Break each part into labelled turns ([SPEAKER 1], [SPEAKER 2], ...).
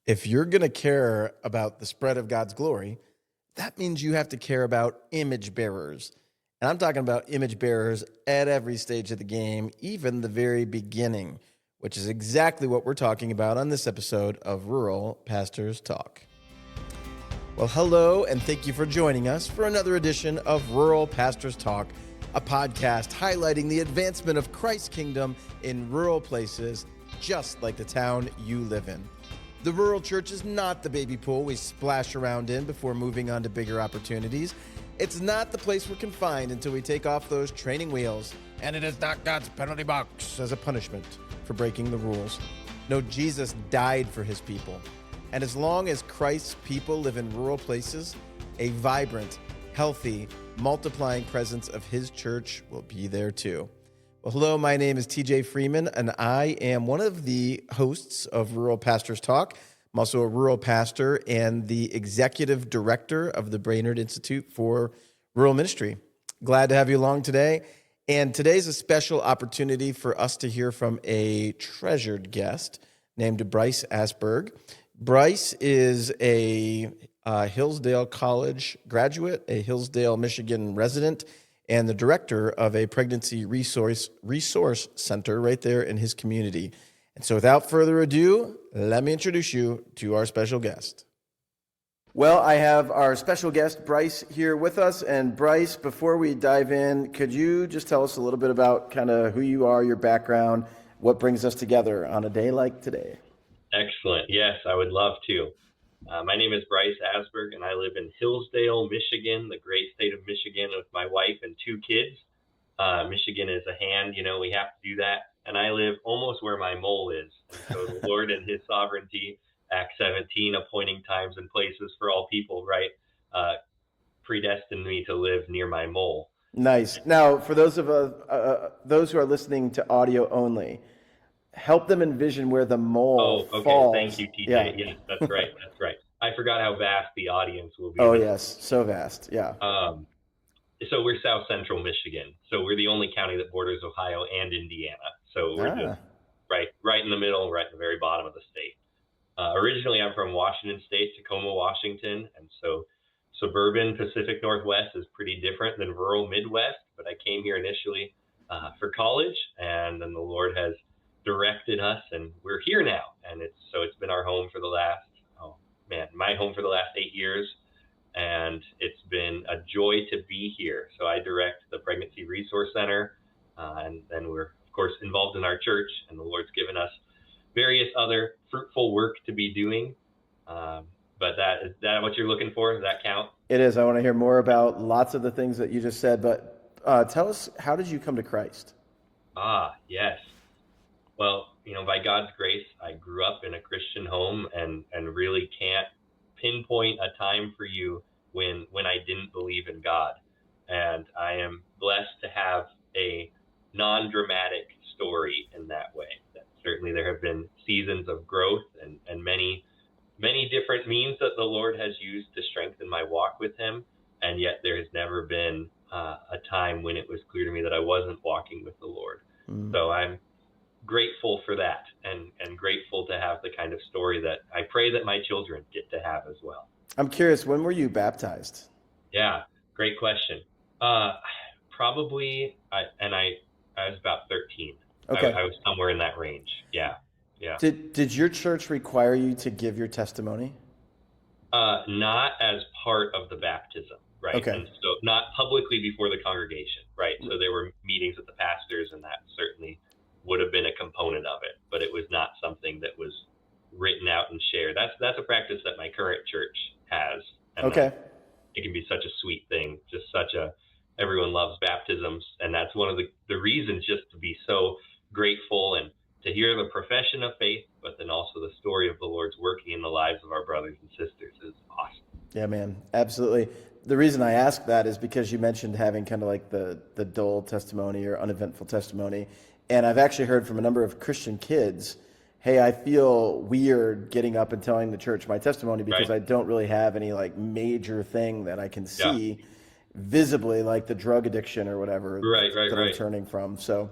[SPEAKER 1] If you're going to care about the spread of God's glory, that means you have to care about image bearers. And I'm talking about image bearers at every stage of the game, even the very beginning, which is exactly what we're talking about on this episode of Rural Pastors Talk. Well, hello, and thank you for joining us for another edition of Rural Pastors Talk, a podcast highlighting the advancement of Christ's kingdom in rural places, just like the town you live in. The rural church is not the baby pool we splash around in before moving on to bigger opportunities. It's not the place we're confined until we take off those training wheels. And it is not God's penalty box as a punishment for breaking the rules. No, Jesus died for his people. And as long as Christ's people live in rural places, a vibrant, healthy, multiplying presence of his church will be there too. Well, hello, my name is TJ Freeman, and I am one of the hosts of Rural Pastors Talk. I'm also a rural pastor and the executive director of the Brainerd Institute for Rural Ministry. Glad to have you along today. And today's a special opportunity for us to hear from a treasured guest named Bryce Asberg. Bryce is a Hillsdale College graduate, a Hillsdale, Michigan resident, and the director of a pregnancy resource center right there in his community. And so without further ado, let me introduce you to our special guest. Well, I have our special guest, Bryce, here with us. And Bryce, before we dive in, could you just tell us a little bit about kind of who you are, your background, what brings us together on a day like today?
[SPEAKER 2] Excellent. Yes, I would love to. My name is Bryce Asberg, and I live in Hillsdale, Michigan, the great state of Michigan, with my wife and two kids. Michigan is a hand, we have to do that. And I live almost where my mole is. And so the Lord and his sovereignty, Acts 17, appointing times and places for all people, right, predestined me to live near my mole.
[SPEAKER 1] Nice. Now, for those who are listening to audio only, help them envision where the mole falls.
[SPEAKER 2] Thank you, TJ. Yeah. Yes, that's right. That's right. I forgot how vast the audience will be.
[SPEAKER 1] Oh, yes. So vast. Yeah.
[SPEAKER 2] So we're South Central Michigan. So we're the only county that borders Ohio and Indiana. So we're just right in the middle, right at the very bottom of the state. Originally, I'm from Washington State, Tacoma, Washington. And so suburban Pacific Northwest is pretty different than rural Midwest. But I came here initially for college, and then the Lord has directed us, and we're here now. And it's been our home for the last, my home for the last 8 years. And it's been a joy to be here. So I direct the Pregnancy Resource Center, and then we're, of course, involved in our church, and the Lord's given us various other fruitful work to be doing. But is that what you're looking for? Does that count?
[SPEAKER 1] It is. I want to hear more about lots of the things that you just said, but tell us, how did you come to Christ?
[SPEAKER 2] Yes. Well, by God's grace, I grew up in a Christian home and really can't pinpoint a time for you when I didn't believe in God. And I am blessed to have a non-dramatic story in that way. That certainly there have been seasons of growth and many, many different means that the Lord has used to strengthen my walk with him. And yet there has never been a time when it was clear to me that I wasn't walking with the Lord. So I'm grateful for that and grateful to have the kind of story that I pray that my children get to have as well.
[SPEAKER 1] I'm curious, when were you baptized?
[SPEAKER 2] Yeah, great question. Probably, I was about 13.
[SPEAKER 1] Okay.
[SPEAKER 2] I was somewhere in that range. Yeah.
[SPEAKER 1] Did your church require you to give your testimony?
[SPEAKER 2] Not as part of the baptism, right?
[SPEAKER 1] Okay.
[SPEAKER 2] And so not publicly before the congregation, right? So there were meetings with the pastors, and that certainly would have been a component of it, but it was not something that was written out and shared. That's a practice that my current church has. And
[SPEAKER 1] okay.
[SPEAKER 2] It can be such a sweet thing, just everyone loves baptisms. And that's one of the reasons, just to be so grateful and to hear the profession of faith, but then also the story of the Lord's working in the lives of our brothers and sisters is awesome.
[SPEAKER 1] Yeah, man, absolutely. The reason I ask that is because you mentioned having kind of like the dull testimony or uneventful testimony. And I've actually heard from a number of Christian kids, hey, I feel weird getting up and telling the church my testimony because I don't really have any like major thing that I can see visibly, like the drug addiction or whatever that I'm turning from. So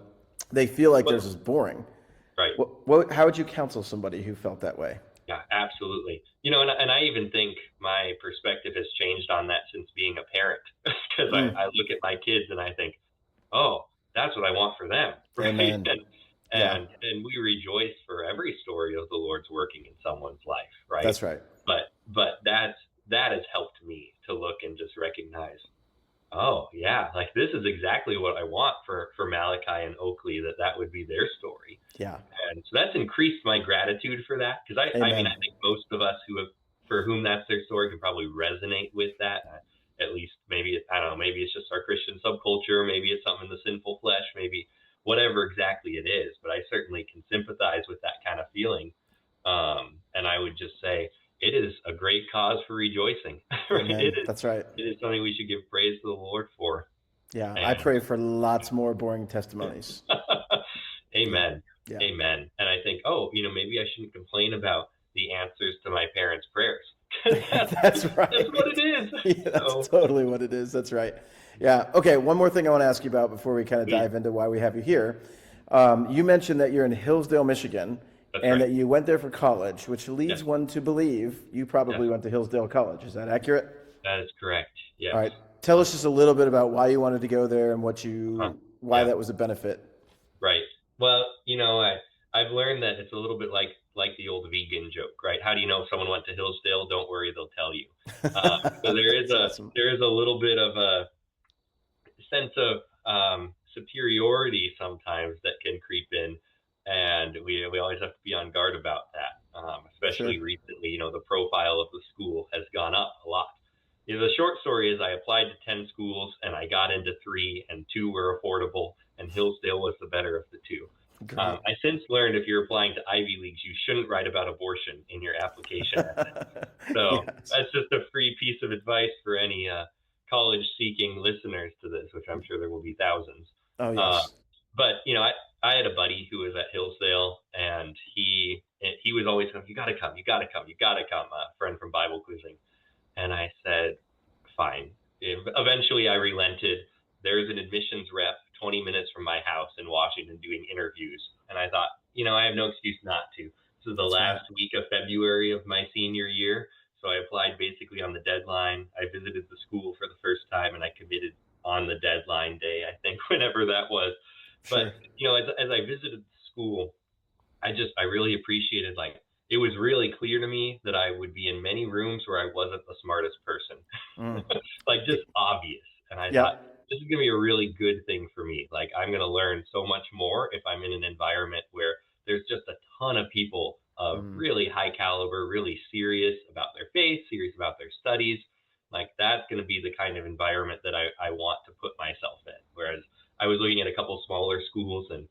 [SPEAKER 1] they feel like theirs is boring.
[SPEAKER 2] Right.
[SPEAKER 1] How would you counsel somebody who felt that way?
[SPEAKER 2] Yeah, absolutely. And I even think my perspective has changed on that since being a parent, because I look at my kids and I think, oh, that's what I want for them, right?
[SPEAKER 1] Amen.
[SPEAKER 2] And
[SPEAKER 1] Yeah,
[SPEAKER 2] and we rejoice for every story of the Lord's working in someone's life, right?
[SPEAKER 1] that's right.
[SPEAKER 2] But that has helped me to look and just recognize, oh yeah, like this is exactly what I want for Malachi and Oakley, that would be their story.
[SPEAKER 1] Yeah.
[SPEAKER 2] And so that's increased my gratitude for that, because I mean, I
[SPEAKER 1] Amen.
[SPEAKER 2] think most of us for whom that's their story can probably resonate with that. At least maybe I don't know, maybe it's just our Christian subculture, maybe it's something in the sinful flesh, maybe whatever exactly it is. But I certainly can sympathize with that kind of feeling. And I would just say it is a great cause for rejoicing. Right?
[SPEAKER 1] Amen. That's right.
[SPEAKER 2] It is something we should give praise to the Lord for.
[SPEAKER 1] Yeah, I
[SPEAKER 2] And
[SPEAKER 1] pray for lots more boring testimonies. Yeah.
[SPEAKER 2] amen.
[SPEAKER 1] Yeah.
[SPEAKER 2] Amen. And I think, oh, maybe I shouldn't complain about the answers to my parents' prayers. 'Cause
[SPEAKER 1] That's right.
[SPEAKER 2] that's what it is.
[SPEAKER 1] Yeah, that's
[SPEAKER 2] So,
[SPEAKER 1] totally what it is. That's right. Yeah. Okay. One more thing I want to ask you about before we kind of
[SPEAKER 2] please.
[SPEAKER 1] dive into why we have you here. You mentioned that you're in Hillsdale, Michigan,
[SPEAKER 2] That's
[SPEAKER 1] and
[SPEAKER 2] right.
[SPEAKER 1] that you went there for college, which leads
[SPEAKER 2] Yes.
[SPEAKER 1] one to believe you probably
[SPEAKER 2] Yes.
[SPEAKER 1] went to Hillsdale College. Is that accurate?
[SPEAKER 2] That is correct. Yes.
[SPEAKER 1] All right. Tell us just a little bit about why you wanted to go there and why
[SPEAKER 2] Yeah.
[SPEAKER 1] that was a benefit.
[SPEAKER 2] Right. Well, I've learned that it's a little bit like the old vegan joke, right? How do you know if someone went to Hillsdale? Don't worry, they'll tell you. So
[SPEAKER 1] That's awesome.
[SPEAKER 2] there is a little bit of a sense of superiority sometimes that can creep in, and we always have to be on guard about that.
[SPEAKER 1] Sure.
[SPEAKER 2] Especially recently, the profile of the school has gone up a lot. The short story is I applied to 10 schools and I got into 3, and 2 were affordable, and Hillsdale was the better of the 2.
[SPEAKER 1] Great.
[SPEAKER 2] I since learned if you're applying to Ivy Leagues, you shouldn't write about abortion in your application essay. So
[SPEAKER 1] Yes.
[SPEAKER 2] that's just a free piece of advice for any college-seeking listeners to this, which I'm sure there will be thousands.
[SPEAKER 1] Oh,
[SPEAKER 2] Uh,
[SPEAKER 1] yes.
[SPEAKER 2] but I had a buddy who was at Hillsdale, and he was always going, "You got to come, you got to come, you got to come." A friend from Bible quizzing, and I said, "Fine." Eventually, I relented. There's an admissions rep 20 minutes from my house in Washington doing interviews, and I thought, I have no excuse not to. This is the
[SPEAKER 1] That's right.
[SPEAKER 2] last week of February of my senior year, so I applied basically on the deadline. I visited the school for the first time, and I committed on the deadline day, I think, whenever that was. But
[SPEAKER 1] Sure.
[SPEAKER 2] as I visited the school, I really appreciated, like, it was really clear to me that I would be in many rooms where I wasn't the smartest person,
[SPEAKER 1] Mm.
[SPEAKER 2] like just obvious. And I
[SPEAKER 1] Yeah.
[SPEAKER 2] thought, this is gonna be a really good thing for me. Like, I'm gonna learn so much more if I'm in an environment where there's just a ton of people of
[SPEAKER 1] Mm.
[SPEAKER 2] really high caliber, really serious about their faith, serious about their studies. Like, that's gonna be the kind of environment that I want to put myself in. Whereas I was looking at a couple smaller schools, and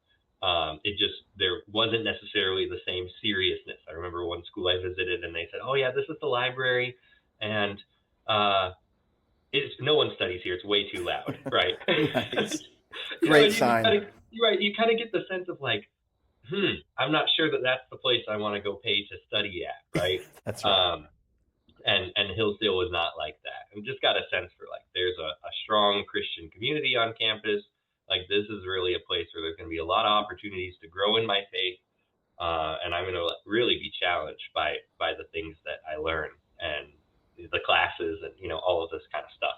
[SPEAKER 2] there wasn't necessarily the same seriousness. I remember one school I visited, and they said, "Oh yeah, this is the library, and uh, no one studies here. It's way too loud," right?
[SPEAKER 1] Nice.
[SPEAKER 2] And
[SPEAKER 1] Great sign.
[SPEAKER 2] you kind of get the sense of like, I'm not sure that that's the place I want to go pay to study at, right?
[SPEAKER 1] That's right.
[SPEAKER 2] Um, and Hillsdale was not like that. I just got a sense for, like, there's a strong Christian community on campus. Like, this is really a place where there's going to be a lot of opportunities to grow in my faith, and I'm going to really be challenged by the things that I learn, and the classes, and all of this kind of stuff.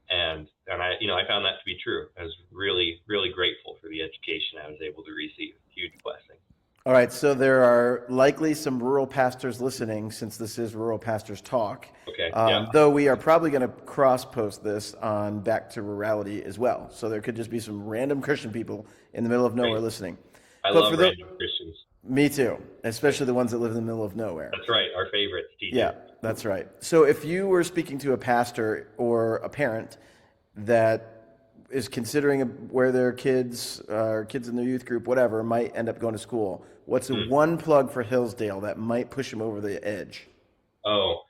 [SPEAKER 2] And I found that to be true. I was really, really grateful for the education I was able to receive. Huge blessing.
[SPEAKER 1] All right, so there are likely some rural pastors listening, since this is Rural Pastors Talk.
[SPEAKER 2] Okay. Yeah.
[SPEAKER 1] Though we are probably going to cross-post this on Back to Rurality as well. So there could just be some random Christian people in the middle of nowhere listening.
[SPEAKER 2] I
[SPEAKER 1] But
[SPEAKER 2] love
[SPEAKER 1] for
[SPEAKER 2] random Christians.
[SPEAKER 1] Me too, especially the ones that live in the middle of nowhere.
[SPEAKER 2] That's right. Our favorites, TJ.
[SPEAKER 1] Yeah, that's right. So if you were speaking to a pastor or a parent that is considering where their kids or kids in their youth group, whatever, might end up going to school, what's the one plug for Hillsdale that might push them over the edge?
[SPEAKER 2] Oh,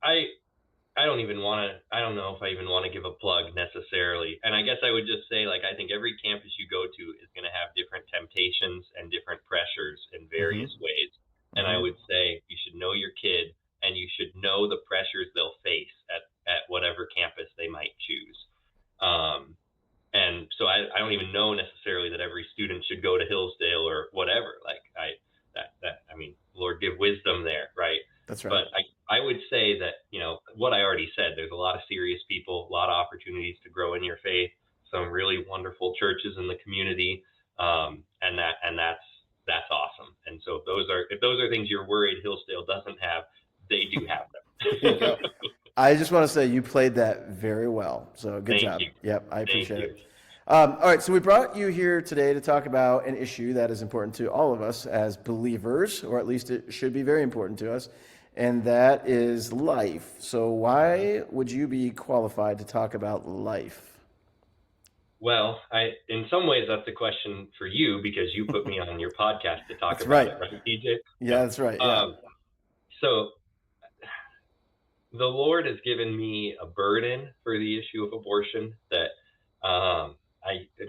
[SPEAKER 2] I don't even want to, I don't know if I even want to give a plug necessarily. And I guess I would just say, like, I think every campus you go to is going to have different temptations and different pressures in various ways. And I would say you should know your kid, and you should know the pressures they'll face at whatever campus they might choose. And so I don't even know necessarily that every student should go to Hillsdale or whatever. Like, I mean, Lord give wisdom there, right?
[SPEAKER 1] That's right.
[SPEAKER 2] But I would say that, what I already said, there's a lot of serious people, a lot of opportunities to grow in your faith, some really wonderful churches in the community, and that's awesome. And so if those are things you're worried Hillsdale doesn't have, they do have them.
[SPEAKER 1] There you go. I just want to say you played that very well. So good
[SPEAKER 2] Thank
[SPEAKER 1] job.
[SPEAKER 2] you.
[SPEAKER 1] Yep, I appreciate
[SPEAKER 2] Thank
[SPEAKER 1] it. All right, so we brought you here today to talk about an issue that is important to all of us as believers, or at least it should be very important to us, and that is life. So why would you be qualified to talk about life?
[SPEAKER 2] Well, in some ways that's a question for you because you put me on your podcast to talk
[SPEAKER 1] That's
[SPEAKER 2] about
[SPEAKER 1] right.
[SPEAKER 2] it, right, DJ?
[SPEAKER 1] Yeah, that's right. Yeah.
[SPEAKER 2] So the Lord has given me a burden for the issue of abortion that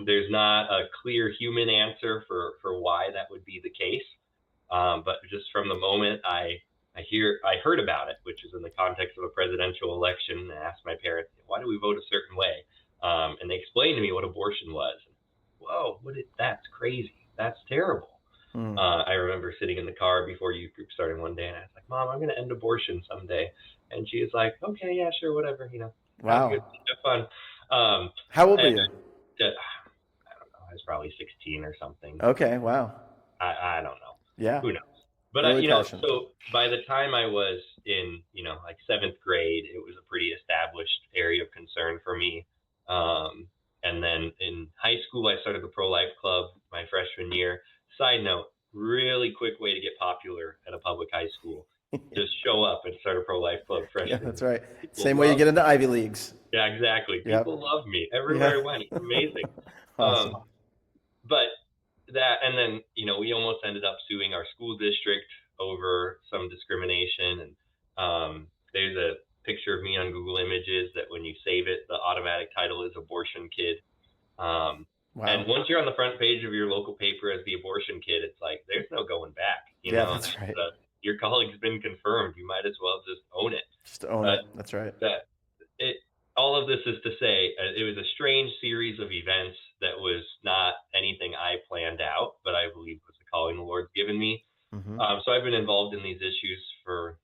[SPEAKER 2] there's not a clear human answer for why that would be the case. But just from the moment I heard about it, which is in the context of a presidential election, I asked my parents, why do we vote a certain way? And they explained to me what abortion was. Whoa, that's crazy. That's terrible. I remember sitting in the car before youth group started one day, and I was like, Mom, I'm going to end abortion someday. And she was like, okay, yeah, sure, whatever,
[SPEAKER 1] Wow.
[SPEAKER 2] Good, have fun.
[SPEAKER 1] How old were you?
[SPEAKER 2] I don't know. I was probably 16 or something.
[SPEAKER 1] Okay, wow.
[SPEAKER 2] I don't know.
[SPEAKER 1] Yeah.
[SPEAKER 2] Who knows? But, so by the time I was in, like 7th grade, it was a pretty established area of concern for me. And then in high school, I started the pro-life club my freshman year. Side note, really quick way to get popular at a public high school. Just show up and start a pro-life club freshman.
[SPEAKER 1] Yeah, that's right. Same way you get into Ivy Leagues.
[SPEAKER 2] Yeah, exactly. People love me everywhere I went. It's amazing.
[SPEAKER 1] Awesome.
[SPEAKER 2] But that, and then, we almost ended up suing our school district over some discrimination. And there's a picture of me on Google Images that when you save it, the automatic title is Abortion Kid. Wow. And once you're on the front page of your local paper as the abortion kid, it's like, there's no going back.
[SPEAKER 1] That's right.
[SPEAKER 2] Your colleague's been confirmed. You might as well just own it.
[SPEAKER 1] Just own it. That's right.
[SPEAKER 2] All of this is to say, it was a strange series of events that was not anything I planned out, but I believe was the calling the Lord's given me. Mm-hmm. So I've been involved in these issues for,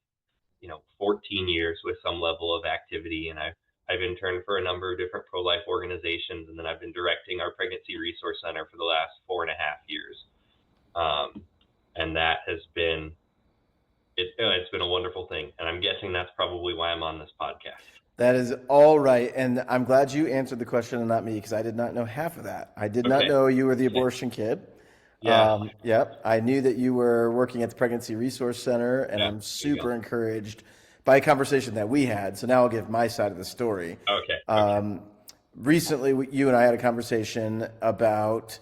[SPEAKER 2] 14 years with some level of activity, and I've interned for a number of different pro-life organizations, and then I've been directing our pregnancy resource center for the last 4.5 years. And that has been, it's been a wonderful thing. And I'm guessing that's probably why I'm on this podcast.
[SPEAKER 1] That is all right. And I'm glad you answered the question and not me, because I did not know half of that. I did not know you were the abortion kid.
[SPEAKER 2] Yeah.
[SPEAKER 1] Yep. I knew that you were working at the Pregnancy Resource Center, and I'm super encouraged by a conversation that we had. So now I'll give my side of the story.
[SPEAKER 2] Okay.
[SPEAKER 1] Recently, you and I had a conversation about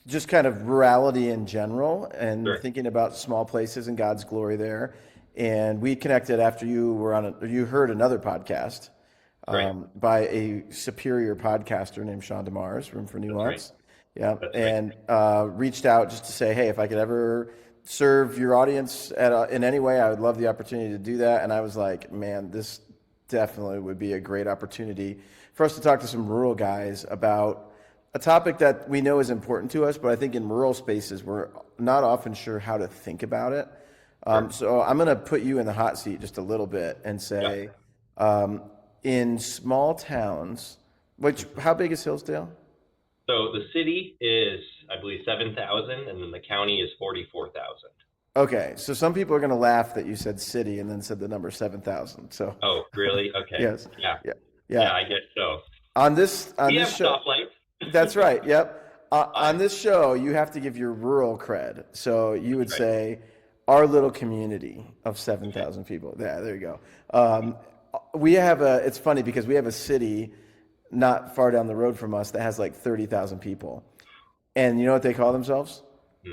[SPEAKER 1] just kind of rurality in general and thinking about small places and God's glory there. And we connected after you were you heard another podcast by a superior podcaster named Sean DeMars, Room for Nuance. Yeah. And reached out just to say, hey, if I could ever serve your audience in any way, I would love the opportunity to do that. And I was like, man, this definitely would be a great opportunity for us to talk to some rural guys about a topic that we know is important to us, but I think in rural spaces, we're not often sure how to think about it. So I'm going to put you in the hot seat just a little bit and say, in small towns, how big is Hillsdale?
[SPEAKER 2] So the city is, I believe, 7,000, and then the county is 44,000.
[SPEAKER 1] Okay, so some people are going to laugh that you said city and then said the number 7,000. So.
[SPEAKER 2] Oh, really? Okay.
[SPEAKER 1] Yes.
[SPEAKER 2] Yeah, I guess so.
[SPEAKER 1] On this show.
[SPEAKER 2] Stoplights.
[SPEAKER 1] That's right. Yep. On this show, you have to give your rural cred. So you would say our little community of 7,000 people. Yeah, there you go. It's funny because we have a city not far down the road from us that has like 30,000 people. And you know what they call themselves?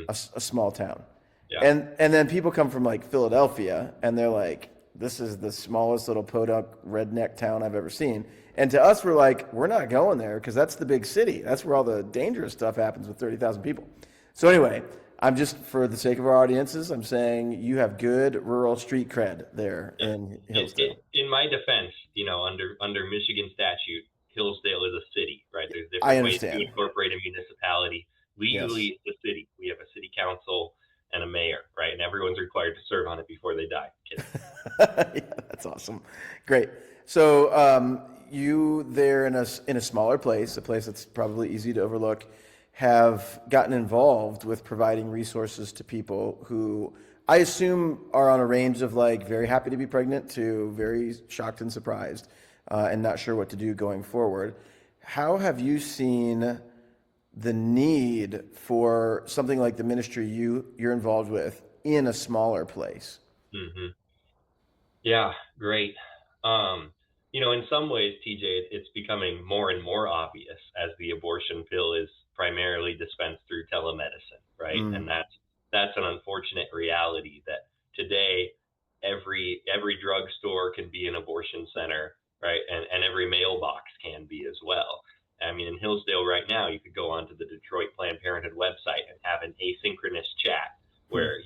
[SPEAKER 1] A small town. Yeah. And then people come from like Philadelphia and they're like, this is the smallest little podunk redneck town I've ever seen. And to us, we're like, we're not going there because that's the big city. That's where all the dangerous stuff happens with 30,000 people. So anyway, I'm just, for the sake of our audiences, I'm saying you have good rural street cred there in Hillsdale.
[SPEAKER 2] In my defense, under Michigan statute, Hillsdale is a city, right? There's different ways to incorporate a municipality. Legally, it's a city. We have a city council, and a mayor, right? And everyone's required to serve on it before they die. Kidding.
[SPEAKER 1] Yeah, that's awesome. Great. So you there in a smaller place, a place that's probably easy to overlook, have gotten involved with providing resources to people who I assume are on a range of like very happy to be pregnant to very shocked and surprised and not sure what to do going forward. How have you seen the need for something like the ministry you're involved with in a smaller place?
[SPEAKER 2] Mm-hmm. Yeah, great. In some ways, TJ, it's becoming more and more obvious as the abortion pill is primarily dispensed through telemedicine, right? And that's an unfortunate reality that today every drugstore can be an abortion center, right? And every mailbox can be as well. I mean, in Hillsdale right now, you could go onto the Detroit Planned Parenthood website and have an asynchronous chat where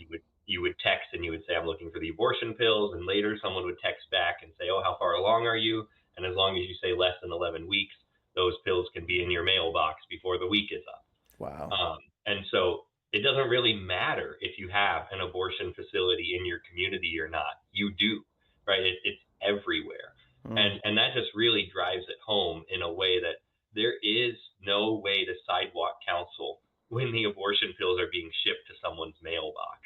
[SPEAKER 2] you would text and you would say, I'm looking for the abortion pills. And later someone would text back and say, oh, how far along are you? And as long as you say less than 11 weeks, those pills can be in your mailbox before the week is up.
[SPEAKER 1] Wow.
[SPEAKER 2] And so it doesn't really matter if you have an abortion facility in your community or not. You do, right? It's everywhere. And that just really drives it home in a way that there is no way to sidewalk counsel when the abortion pills are being shipped to someone's mailbox.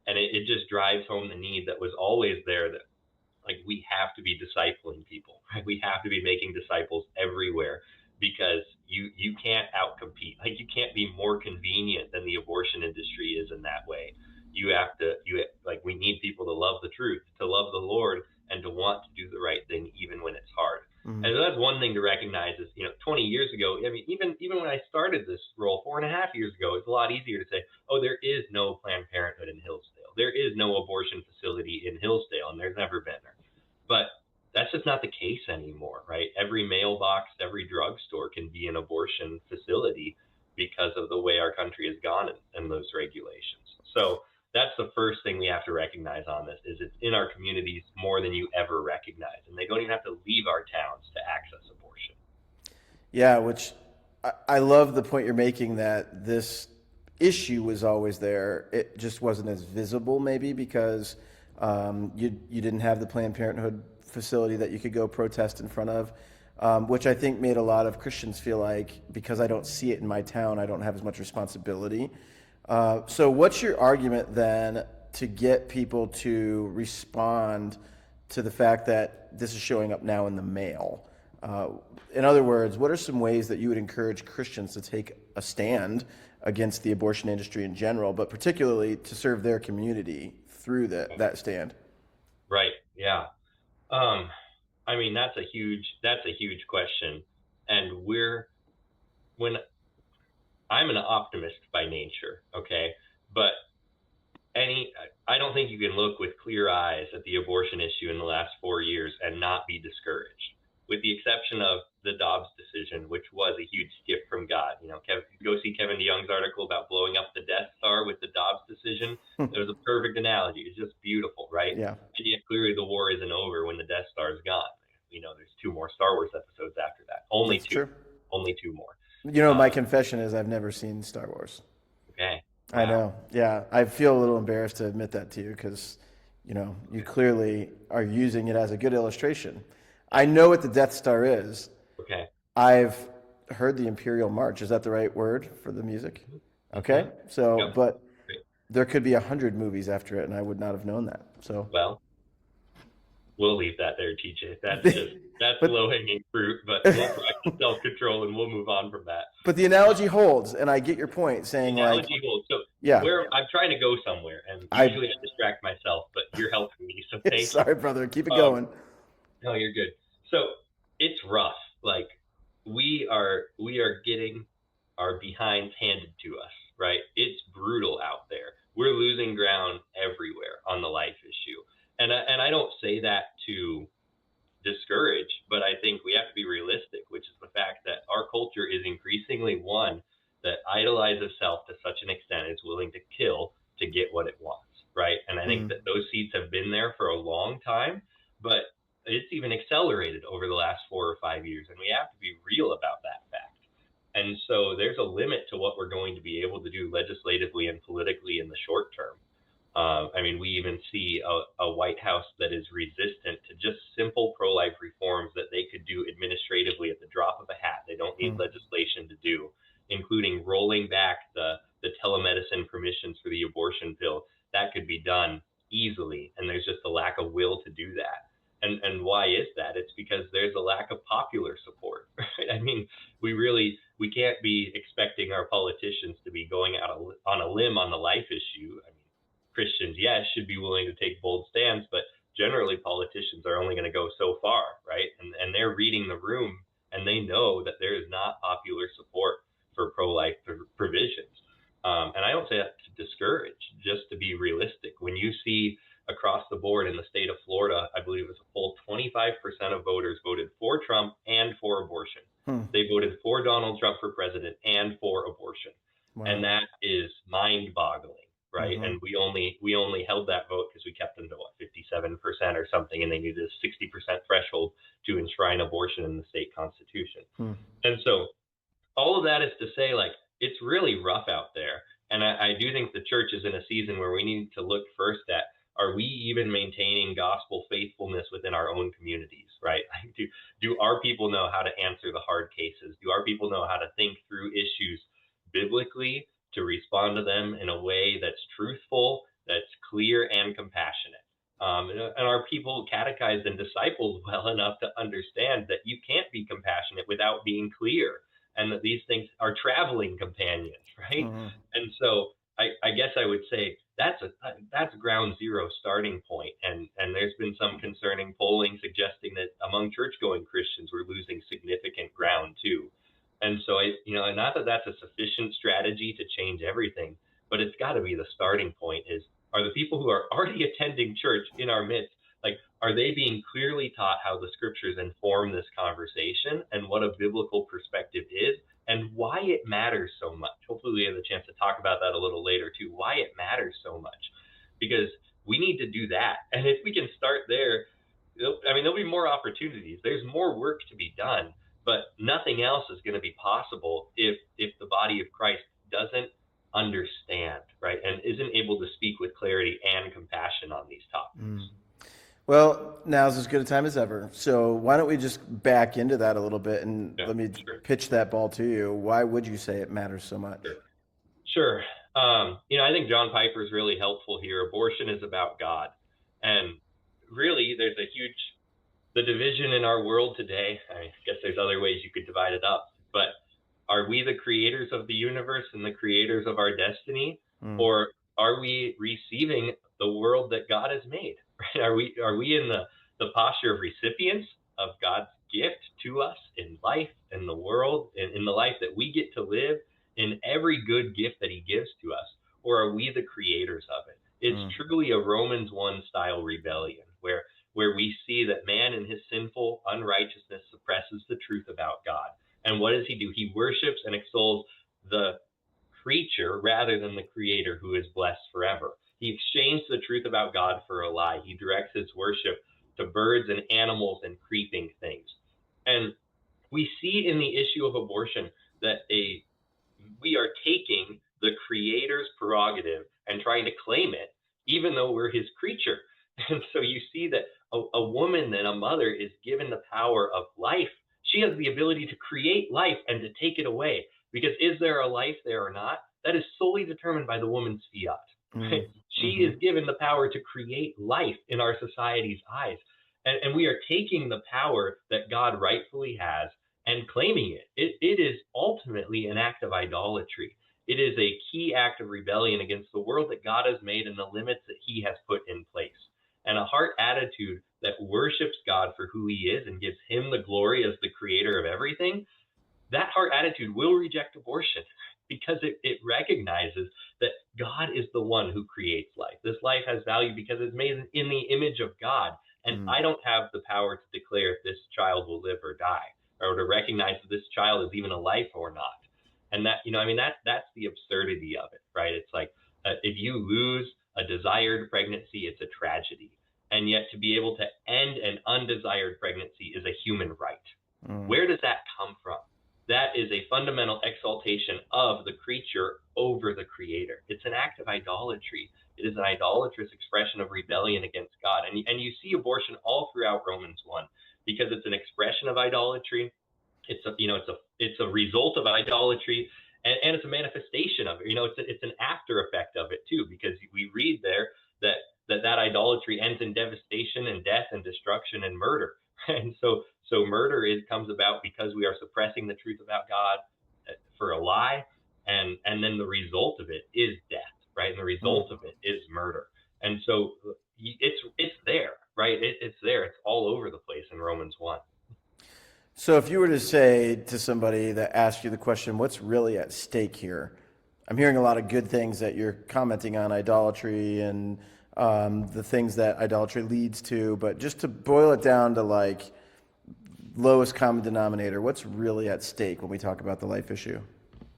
[SPEAKER 2] And it just drives home the need that was always there, that like we have to be discipling people, right? We have to be making disciples everywhere, because you can't outcompete. Like you can't be more convenient than the abortion industry is in that way. We need people to love the truth, to love the Lord, and to want to do the right thing even when it's hard. And so that's one thing to recognize is, 20 years ago, I mean, even when I started this role 4.5 years ago, it's a lot easier to say, oh, there is no Planned Parenthood in Hillsdale. There is no abortion facility in Hillsdale, and there's never been there. But that's just not the case anymore, right? Every mailbox, every drugstore can be an abortion facility because of the way our country has gone and those regulations. So that's the first thing we have to recognize on this, is it's in our communities more than you ever recognize. And they don't even have to leave our towns to access abortion.
[SPEAKER 1] Yeah, which I love the point you're making, that this issue was always there. It just wasn't as visible, maybe because you didn't have the Planned Parenthood facility that you could go protest in front of, which I think made a lot of Christians feel like, because I don't see it in my town, I don't have as much responsibility. So what's your argument then to get people to respond to the fact that this is showing up now in the mail? In other words, what are some ways that you would encourage Christians to take a stand against the abortion industry in general, but particularly to serve their community through that stand?
[SPEAKER 2] Right. Yeah. I mean, that's a huge question. And when I'm an optimist by nature, okay, but I don't think you can look with clear eyes at the abortion issue in the last 4 years and not be discouraged, with the exception of the Dobbs decision, which was a huge gift from God. Go see Kevin DeYoung's article about blowing up the Death Star with the Dobbs decision. It was a perfect analogy. It's just beautiful, right?
[SPEAKER 1] Yeah.
[SPEAKER 2] And yet clearly the war isn't over when the Death Star is gone. There's 2 more Star Wars episodes after that. Only
[SPEAKER 1] That's
[SPEAKER 2] 2.
[SPEAKER 1] True.
[SPEAKER 2] Only 2 more.
[SPEAKER 1] My confession is I've never seen Star Wars.
[SPEAKER 2] Okay.
[SPEAKER 1] Wow. I know. Yeah. I feel a little embarrassed to admit that to you because, you clearly are using it as a good illustration. I know what the Death Star is.
[SPEAKER 2] Okay.
[SPEAKER 1] I've heard the Imperial March. Is that the right word for the music? Okay. So,
[SPEAKER 2] Yep.
[SPEAKER 1] but there could be 100 movies after it, and I would not have known that. So,
[SPEAKER 2] well, we'll leave that there, TJ. That's low-hanging fruit, but we'll practice self-control and we'll move on from that.
[SPEAKER 1] But the analogy holds, and I get your point, saying
[SPEAKER 2] the analogy holds. So I'm trying to go somewhere, and usually I distract myself, but you're helping me, so thank you.
[SPEAKER 1] Sorry, brother. Keep it going.
[SPEAKER 2] No, you're good. So it's rough. Like we are getting our behinds handed to us, right? It's brutal out there. We're losing ground everywhere on the life issue. And I don't say that to discourage, but I think we have to be realistic, which is the fact that our culture is increasingly one that idolizes self to such an extent it's willing to kill to get what it wants, right? And I think that those seeds have been there for a long time, but it's even accelerated over the last 4 or 5 years, and we have to be real about that fact. And so there's a limit to what we're going to be able to do legislatively and politically in the short term. I mean, we even see a White House that is resistant to just simple pro-life reforms that they could do administratively at the drop of a hat. They don't need legislation to do, including rolling back the telemedicine permissions for the abortion pill. That could be done easily, and there's just a lack of will to do that. And why is that? It's because there's a lack of popular support. Right? I mean, we can't be expecting our politicians to be going out on a limb on the life issue. I mean, Christians, yes, should be willing to take bold stands, but generally politicians are only going to go so far, right? And they're reading the room, and they know that there is not popular support for pro-life provisions. And I don't say that to discourage, just to be realistic. When you see across the board in the state of Florida, I believe it was a full 25% of voters voted for Trump and for abortion. They voted for Donald Trump for president and for abortion. Wow. And that is mind-boggling. Right. And we only held that vote because we kept them to 57% or something, and they needed a 60% threshold to enshrine abortion in the state constitution. And so all of that is to say, like, it's really rough out there. And I do think the church is in a season where we need to look first at, are we even maintaining gospel faithfulness within our own communities, right? Do our people know how to answer the hard cases? Do our people know how to think through issues biblically, to respond to them in a way that's truthful, that's clear and compassionate? And our people catechized and discipled well enough to understand that you can't be compassionate without being clear, and that these things are traveling companions, right? And so I guess I would say that's ground zero starting point. And there's been some concerning polling suggesting that among church-going Christians, we're losing significant ground too. And so not that that's a sufficient strategy to change everything, but it's got to be the starting point are the people who are already attending church in our midst, like, are they being clearly taught how the scriptures inform this conversation and what a biblical perspective is and why it matters so much? Hopefully we have the chance to talk about that a little later too, why it matters so much, because we need to do that. And if we can start there, I mean, there'll be more opportunities. There's more work to be done. But nothing else is going to be possible if the body of Christ doesn't understand, right, and isn't able to speak with clarity and compassion on these topics.
[SPEAKER 1] Well, now's as good a time as ever. So why don't we just back into that a little bit and let me pitch that ball to you. Why would you say it matters so much?
[SPEAKER 2] Sure. I think John Piper is really helpful here. Abortion is about God. And really, there's the division in our world today. I guess there's other ways you could divide it up, but are we the creators of the universe and the creators of our destiny? Or are we receiving the world that God has made? Right? Are we in the posture of recipients of God's gift to us in life, in the world, in the life that we get to live, in every good gift that he gives to us? Or are we the creators of it? It's truly a Romans 1 style rebellion where we see that man in his sinful unrighteousness suppresses the truth about God. And what does he do? He worships and extols the creature rather than the creator, who is blessed forever. He exchanged the truth about God for a lie. He directs his worship to birds and animals and creeping things. And we see in the issue of abortion that we are taking the creator's prerogative and trying to claim it, even though we're his creature. And so you see that a woman and a mother is given the power of life. She has the ability to create life and to take it away. Because is there a life there or not? That is solely determined by the woman's fiat. Right? She is given the power to create life in our society's eyes. And we are taking the power that God rightfully has and claiming it. It is ultimately an act of idolatry. It is a key act of rebellion against the world that God has made and the limits that he has put in place. And a heart attitude that worships God for who he is and gives him the glory as the creator of everything, that heart attitude will reject abortion, because it recognizes that God is the one who creates life. This life has value because it's made in the image of God. And I don't have the power to declare if this child will live or die, or to recognize if this child is even a life or not. And that's the absurdity of it, right? It's like, if you lose a desired pregnancy, it's a tragedy. And yet to be able to end an undesired pregnancy is a human right. Where does that come from? That is a fundamental exaltation of the creature over the creator. It's an act of idolatry. It is an idolatrous expression of rebellion against God. And you see abortion all throughout Romans 1 because it's an expression of idolatry. It's a result of idolatry, and it's a manifestation of it. It's an after effect of it too, because we read there that idolatry ends in devastation and death and destruction and murder. And so murder comes about because we are suppressing the truth about God for a lie, and then the result of it is death, right? And the result of it is murder. And so it's there, right? It's there. It's all over the place in Romans 1.
[SPEAKER 1] So if you were to say to somebody that asked you the question, what's really at stake here? I'm hearing a lot of good things that you're commenting on idolatry and the things that idolatry leads to, but just to boil it down to like lowest common denominator, what's really at stake when we talk about the life issue?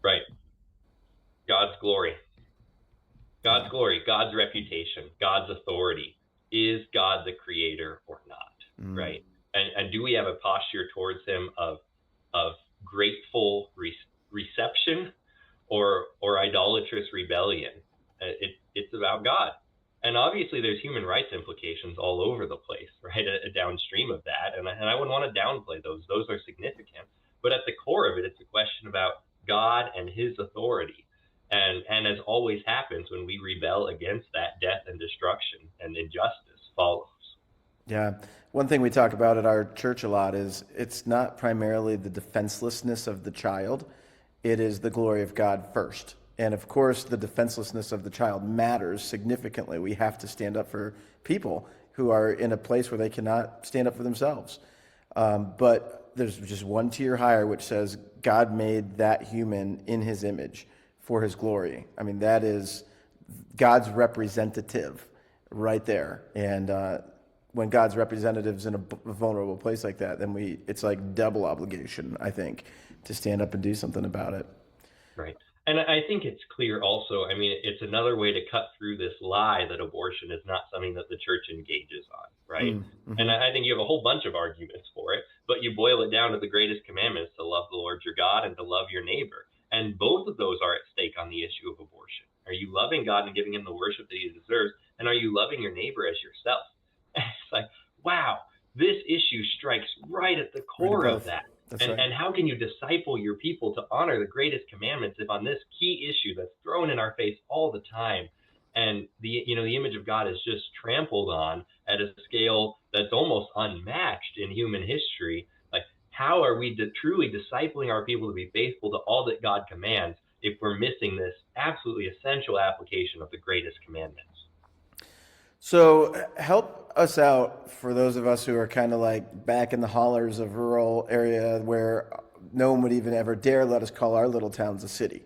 [SPEAKER 2] Right. God's glory. God's glory, God's reputation, God's authority. Is God the creator or not? Right? And do we have a posture towards him of grateful reception or idolatrous rebellion? It's about God. And obviously there's human rights implications all over the place, right? Downstream of that. And I wouldn't want to downplay those. Those are significant. But at the core of it, it's a question about God and his authority. And as always happens when we rebel against that, death and destruction and injustice follows.
[SPEAKER 1] Yeah. One thing we talk about at our church a lot is it's not primarily the defenselessness of the child. It is the glory of God first. And of course, the defenselessness of the child matters significantly. We have to stand up for people who are in a place where they cannot stand up for themselves. But there's just one tier higher, which says God made that human in his image for his glory. I mean, that is God's representative right there. And when God's representative's in a vulnerable place like that, then it's like double obligation, I think, to stand up and do something about it.
[SPEAKER 2] Right. And I think it's clear also, I mean, it's another way to cut through this lie that abortion is not something that the church engages on, right? Mm-hmm. And I think you have a whole bunch of arguments for it, but you boil it down to the greatest commandments, to love the Lord your God and to love your neighbor. And both of those are at stake on the issue of abortion. Are you loving God and giving him the worship that he deserves? And are you loving your neighbor as yourself? And it's like, wow, this issue strikes right at the core of that. And how can you disciple your people to honor the greatest commandments if on this key issue that's thrown in our face all the time, and the image of God is just trampled on at a scale that's almost unmatched in human history? Like, how are we truly discipling our people to be faithful to all that God commands if we're missing this absolutely essential application of the greatest commandments?
[SPEAKER 1] So help us out for those of us who are kind of like back in the hollers of rural area where no one would even ever dare let us call our little towns a city,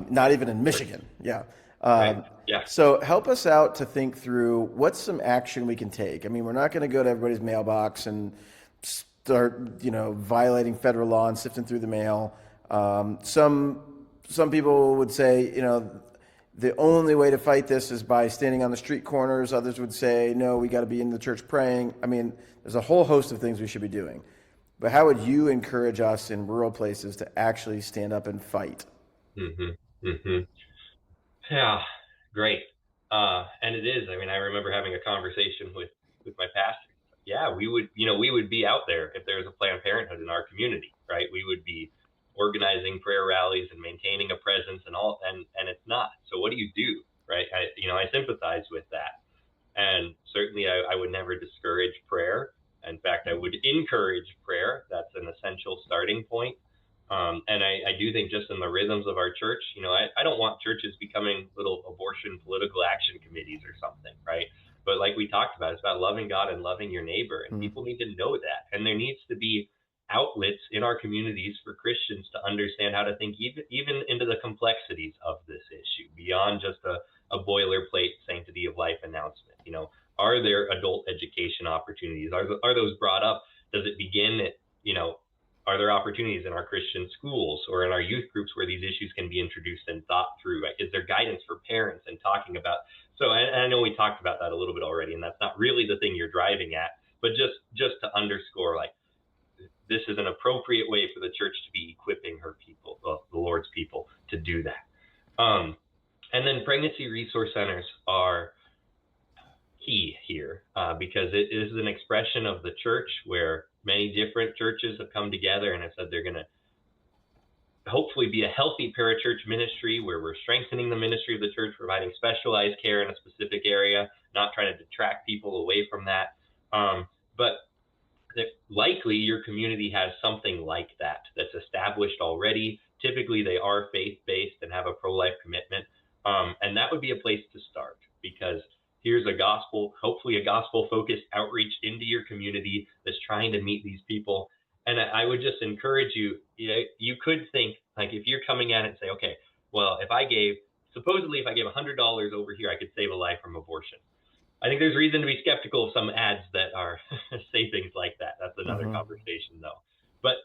[SPEAKER 1] not even in Michigan. Yeah.
[SPEAKER 2] Right. Yeah.
[SPEAKER 1] So help us out to think through what's some action we can take. I mean, we're not going to go to everybody's mailbox and start, violating federal law and sifting through the mail. Some people would say, the only way to fight this is by standing on the street corners. Others would say, no, we got to be in the church praying. I mean, there's a whole host of things we should be doing. But how would you encourage us in rural places to actually stand up and fight?
[SPEAKER 2] Mm-hmm. Mm-hmm. Yeah, great. And it is. I mean, I remember having a conversation with my pastor. Yeah, we would be out there if there was a Planned Parenthood in our community, right? We would be organizing prayer rallies and maintaining a presence and all, and it's not. So what do you do, right? I sympathize with that, and certainly I would never discourage prayer. In fact, I would encourage prayer. That's an essential starting point. And I do think just in the rhythms of our church, I don't want churches becoming little abortion political action committees or something, right? But like we talked about, it's about loving God and loving your neighbor, and people need to know that, and there needs to be outlets in our communities for Christians to understand how to think even into the complexities of this issue beyond just a boilerplate sanctity of life announcement. Are there adult education opportunities? Are those brought up? Does it begin at, are there opportunities in our Christian schools or in our youth groups where these issues can be introduced and thought through? Right? Is there guidance for parents and talking about? So I know we talked about that a little bit already, and that's not really the thing you're driving at, but just to underscore, like, this is an appropriate way for the church to be equipping her people, the Lord's people, to do that. And then pregnancy resource centers are key here because it is an expression of the church where many different churches have come together and have said they're going to hopefully be a healthy parachurch ministry where we're strengthening the ministry of the church, providing specialized care in a specific area, not trying to detract people away from that. But likely your community has something like that that's established already. Typically, they are faith-based and have a pro-life commitment. And that would be a place to start because here's a gospel, hopefully a gospel-focused outreach into your community that's trying to meet these people. And I would just encourage you, you could think, like if you're coming at it and say, okay, well, supposedly if I gave $100 over here, I could save a life from abortion. I think there's reason to be skeptical of some ads that are say things like that. That's another conversation though. But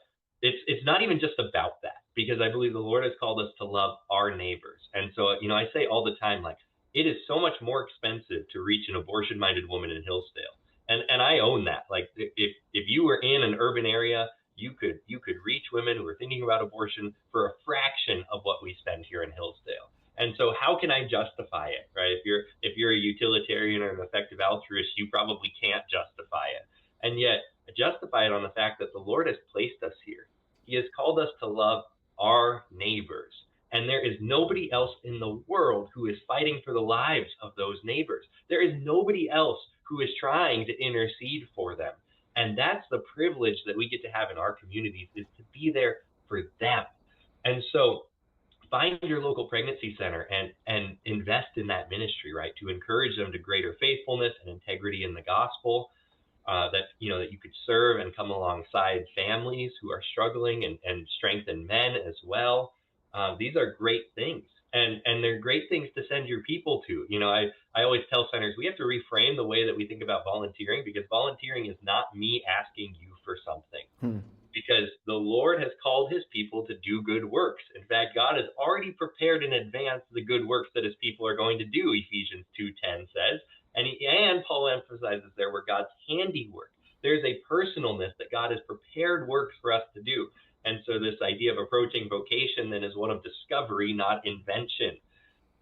[SPEAKER 2] it's not even just about that, because I believe the Lord has called us to love our neighbors. And so, I say all the time, like, it is so much more expensive to reach an abortion-minded woman in Hillsdale. And I own that. Like if you were in an urban area, you could reach women who are thinking about abortion for a fraction of what we spend here in Hillsdale. And so how can I justify it, right? If you're a utilitarian or an effective altruist, you probably can't justify it. And yet justify it on the fact that the Lord has placed us here. He has called us to love our neighbors. And there is nobody else in the world who is fighting for the lives of those neighbors. There is nobody else who is trying to intercede for them. And that's the privilege that we get to have in our communities, is to be there for them. And so find your local pregnancy center and invest in that ministry, right? To encourage them to greater faithfulness and integrity in the gospel, that you could serve and come alongside families who are struggling and strengthen men as well. These are great things. And they're great things to send your people to. I always tell centers, we have to reframe the way that we think about volunteering, because volunteering is not me asking you for something. Because the Lord has called his people to do good works. In fact, God has already prepared in advance the good works that his people are going to do, Ephesians 2:10 says. And Paul emphasizes there, we're God's handiwork. There's a personalness that God has prepared works for us to do. And so this idea of approaching vocation then is one of discovery, not invention.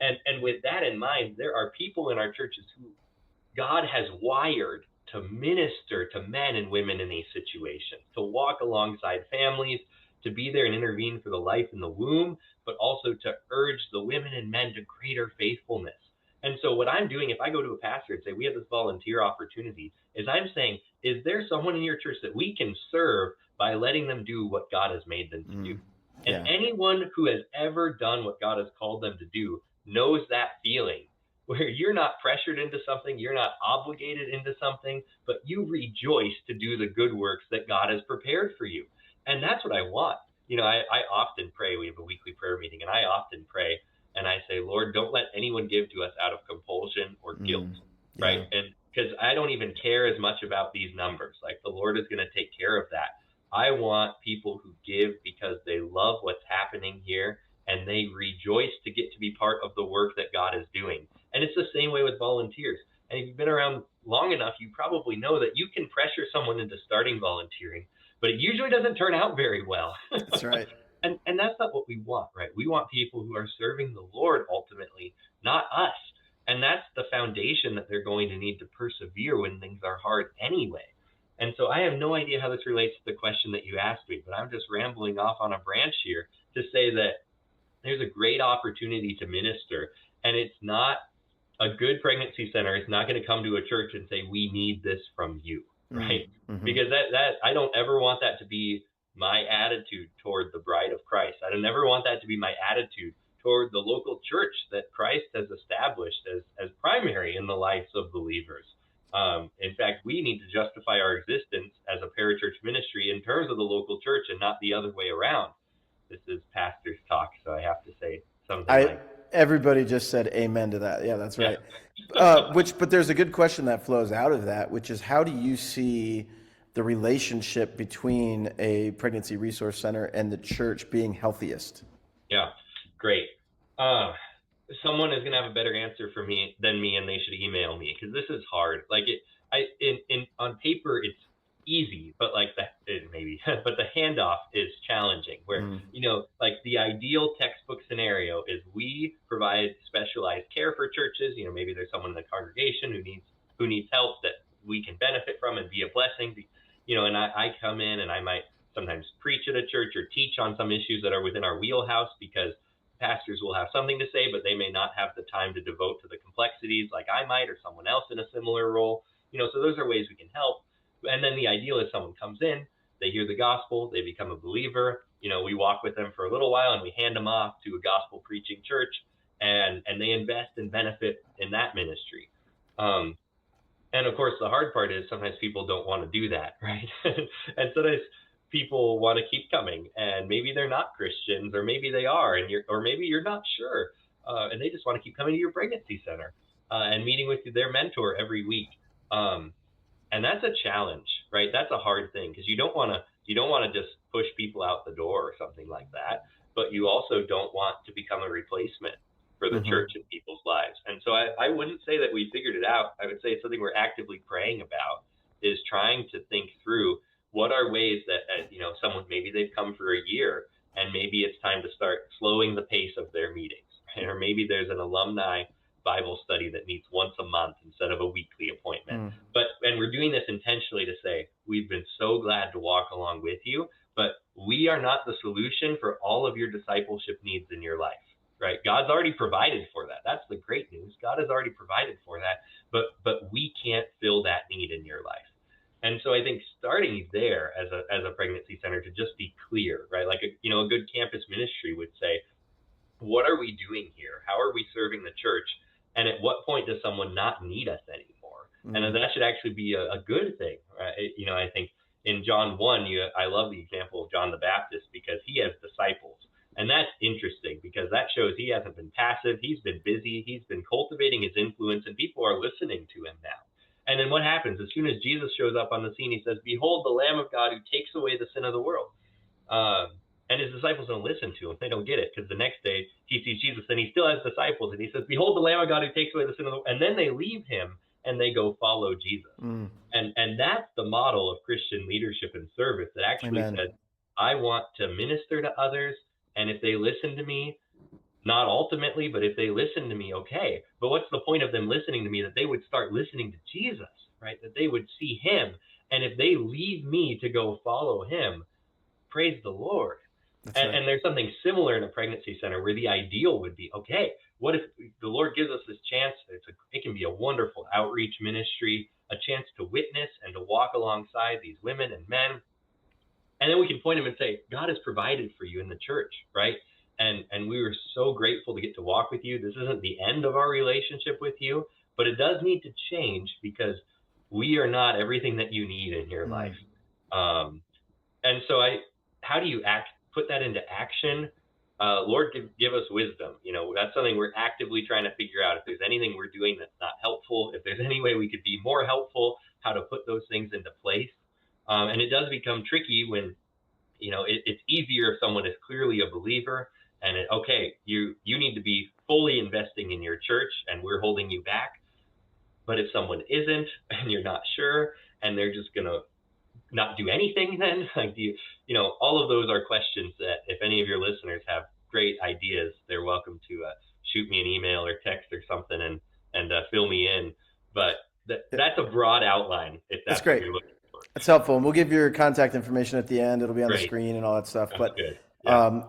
[SPEAKER 2] And with that in mind, there are people in our churches who God has wired to minister to men and women in these situations, to walk alongside families, to be there and intervene for the life in the womb, but also to urge the women and men to greater faithfulness. And so what I'm doing, if I go to a pastor and say, we have this volunteer opportunity, is I'm saying, is there someone in your church that we can serve by letting them do what God has made them to do? And anyone who has ever done what God has called them to do knows that feeling, where you're not pressured into something, you're not obligated into something, but you rejoice to do the good works that God has prepared for you. And that's what I want. I often pray. We have a weekly prayer meeting, and I often pray, and I say, Lord, don't let anyone give to us out of compulsion or guilt, right? And because I don't even care as much about these numbers. Like, the Lord is going to take care of that. I want people who give because they love what's happening here, and they rejoice to get to be part of the work that God is doing. And it's the same way with volunteers. And if you've been around long enough, you probably know that you can pressure someone into starting volunteering, but it usually doesn't turn out very well.
[SPEAKER 1] That's right.
[SPEAKER 2] And that's not what we want, right? We want people who are serving the Lord ultimately, not us. And that's the foundation that they're going to need to persevere when things are hard anyway. And so I have no idea how this relates to the question that you asked me, but I'm just rambling off on a branch here to say that there's a great opportunity to minister. And it's not a good pregnancy center. It's not going to come to a church and say, we need this from you, right? Because that I don't ever want that to be my attitude toward the bride of Christ. I don't ever want that to be my attitude toward the local church that Christ has established as primary in the lives of believers. In fact, we need to justify our existence as a parachurch ministry in terms of the local church and not the other way around. This is pastor's talk, so I have to say something
[SPEAKER 1] everybody just said amen to that. Yeah, that's right. But there's a good question that flows out of that, which is, how do you see the relationship between a pregnancy resource center and the church being healthiest?
[SPEAKER 2] Yeah, great. Someone is going to have a better answer for me than me, and they should email me, because this is hard. Like on paper, easy, but like maybe, but the handoff is challenging. Where like the ideal textbook scenario is we provide specialized care for churches. Maybe there's someone in the congregation who needs help that we can benefit from and be a blessing. And I come in and I might sometimes preach at a church or teach on some issues that are within our wheelhouse, because pastors will have something to say, but they may not have the time to devote to the complexities like I might, or someone else in a similar role. So those are ways we can help. And then the ideal is someone comes in, they hear the gospel, they become a believer. We walk with them for a little while and we hand them off to a gospel preaching church, and they invest and benefit in that ministry. And of course, the hard part is sometimes people don't want to do that, right? And sometimes people want to keep coming, and maybe they're not Christians, or maybe they are, or maybe you're not sure, and they just want to keep coming to your pregnancy center and meeting with their mentor every week. And that's a challenge, right? That's a hard thing, because you don't want to just push people out the door or something like that, but you also don't want to become a replacement for the church in people's lives. And so I wouldn't say that we figured it out. I would say it's something we're actively praying about, is trying to think through what are ways that, someone, maybe they've come for a year and maybe it's time to start slowing the pace of their meetings, right? Or maybe there's an alumni Bible study that meets once a month instead of a weekly appointment. And we're doing this intentionally to say, we've been so glad to walk along with you, but we are not the solution for all of your discipleship needs in your life, right? God's already provided for that. That's the great news. God has already provided for that, but we can't fill that need in your life. And so I think starting there as a pregnancy center, to just be clear, right? Like a good campus ministry would say, what are we doing here? How are we serving the church? And at what point does someone not need us anymore? And that should actually be a good thing, right? I think in John 1, I love the example of John the Baptist, because he has disciples. And that's interesting, because that shows he hasn't been passive. He's been busy. He's been cultivating his influence, and people are listening to him now. And then what happens? As soon as Jesus shows up on the scene, he says, "Behold, the Lamb of God who takes away the sin of the world." And his disciples don't listen to him. They don't get it, because the next day he sees Jesus and he still has disciples, and he says, "Behold, the Lamb of God who takes away the sin of the world." And then they leave him and they go follow Jesus. And that's the model of Christian leadership and service, that actually says, I want to minister to others, and if they listen to me, not ultimately, but if they listen to me, okay. But what's the point of them listening to me? That they would start listening to Jesus, right? That they would see him. And if they leave me to go follow him, praise the Lord. And there's something similar in a pregnancy center, where the ideal would be, okay, what if the Lord gives us this chance? It can be a wonderful outreach ministry, a chance to witness and to walk alongside these women and men. And then we can point them and say, God has provided for you in the church, right? And we were so grateful to get to walk with you. This isn't the end of our relationship with you, but it does need to change, because we are not everything that you need in your life. And so how do you put that into action? Lord, give us wisdom. That's something we're actively trying to figure out. If there's anything we're doing that's not helpful, if there's any way we could be more helpful, how to put those things into place. And it does become tricky when, it's easier if someone is clearly a believer, and you need to be fully investing in your church, and we're holding you back. But if someone isn't, and you're not sure, and they're just going to not do anything, then all of those are questions that, if any of your listeners have great ideas, they're welcome to shoot me an email or text or something and fill me in. But that's a broad outline, if that's
[SPEAKER 1] great.
[SPEAKER 2] What you're looking for.
[SPEAKER 1] That's helpful. And we'll give your contact information at the end. It'll be on the screen and all that stuff.
[SPEAKER 2] That's good. Yeah.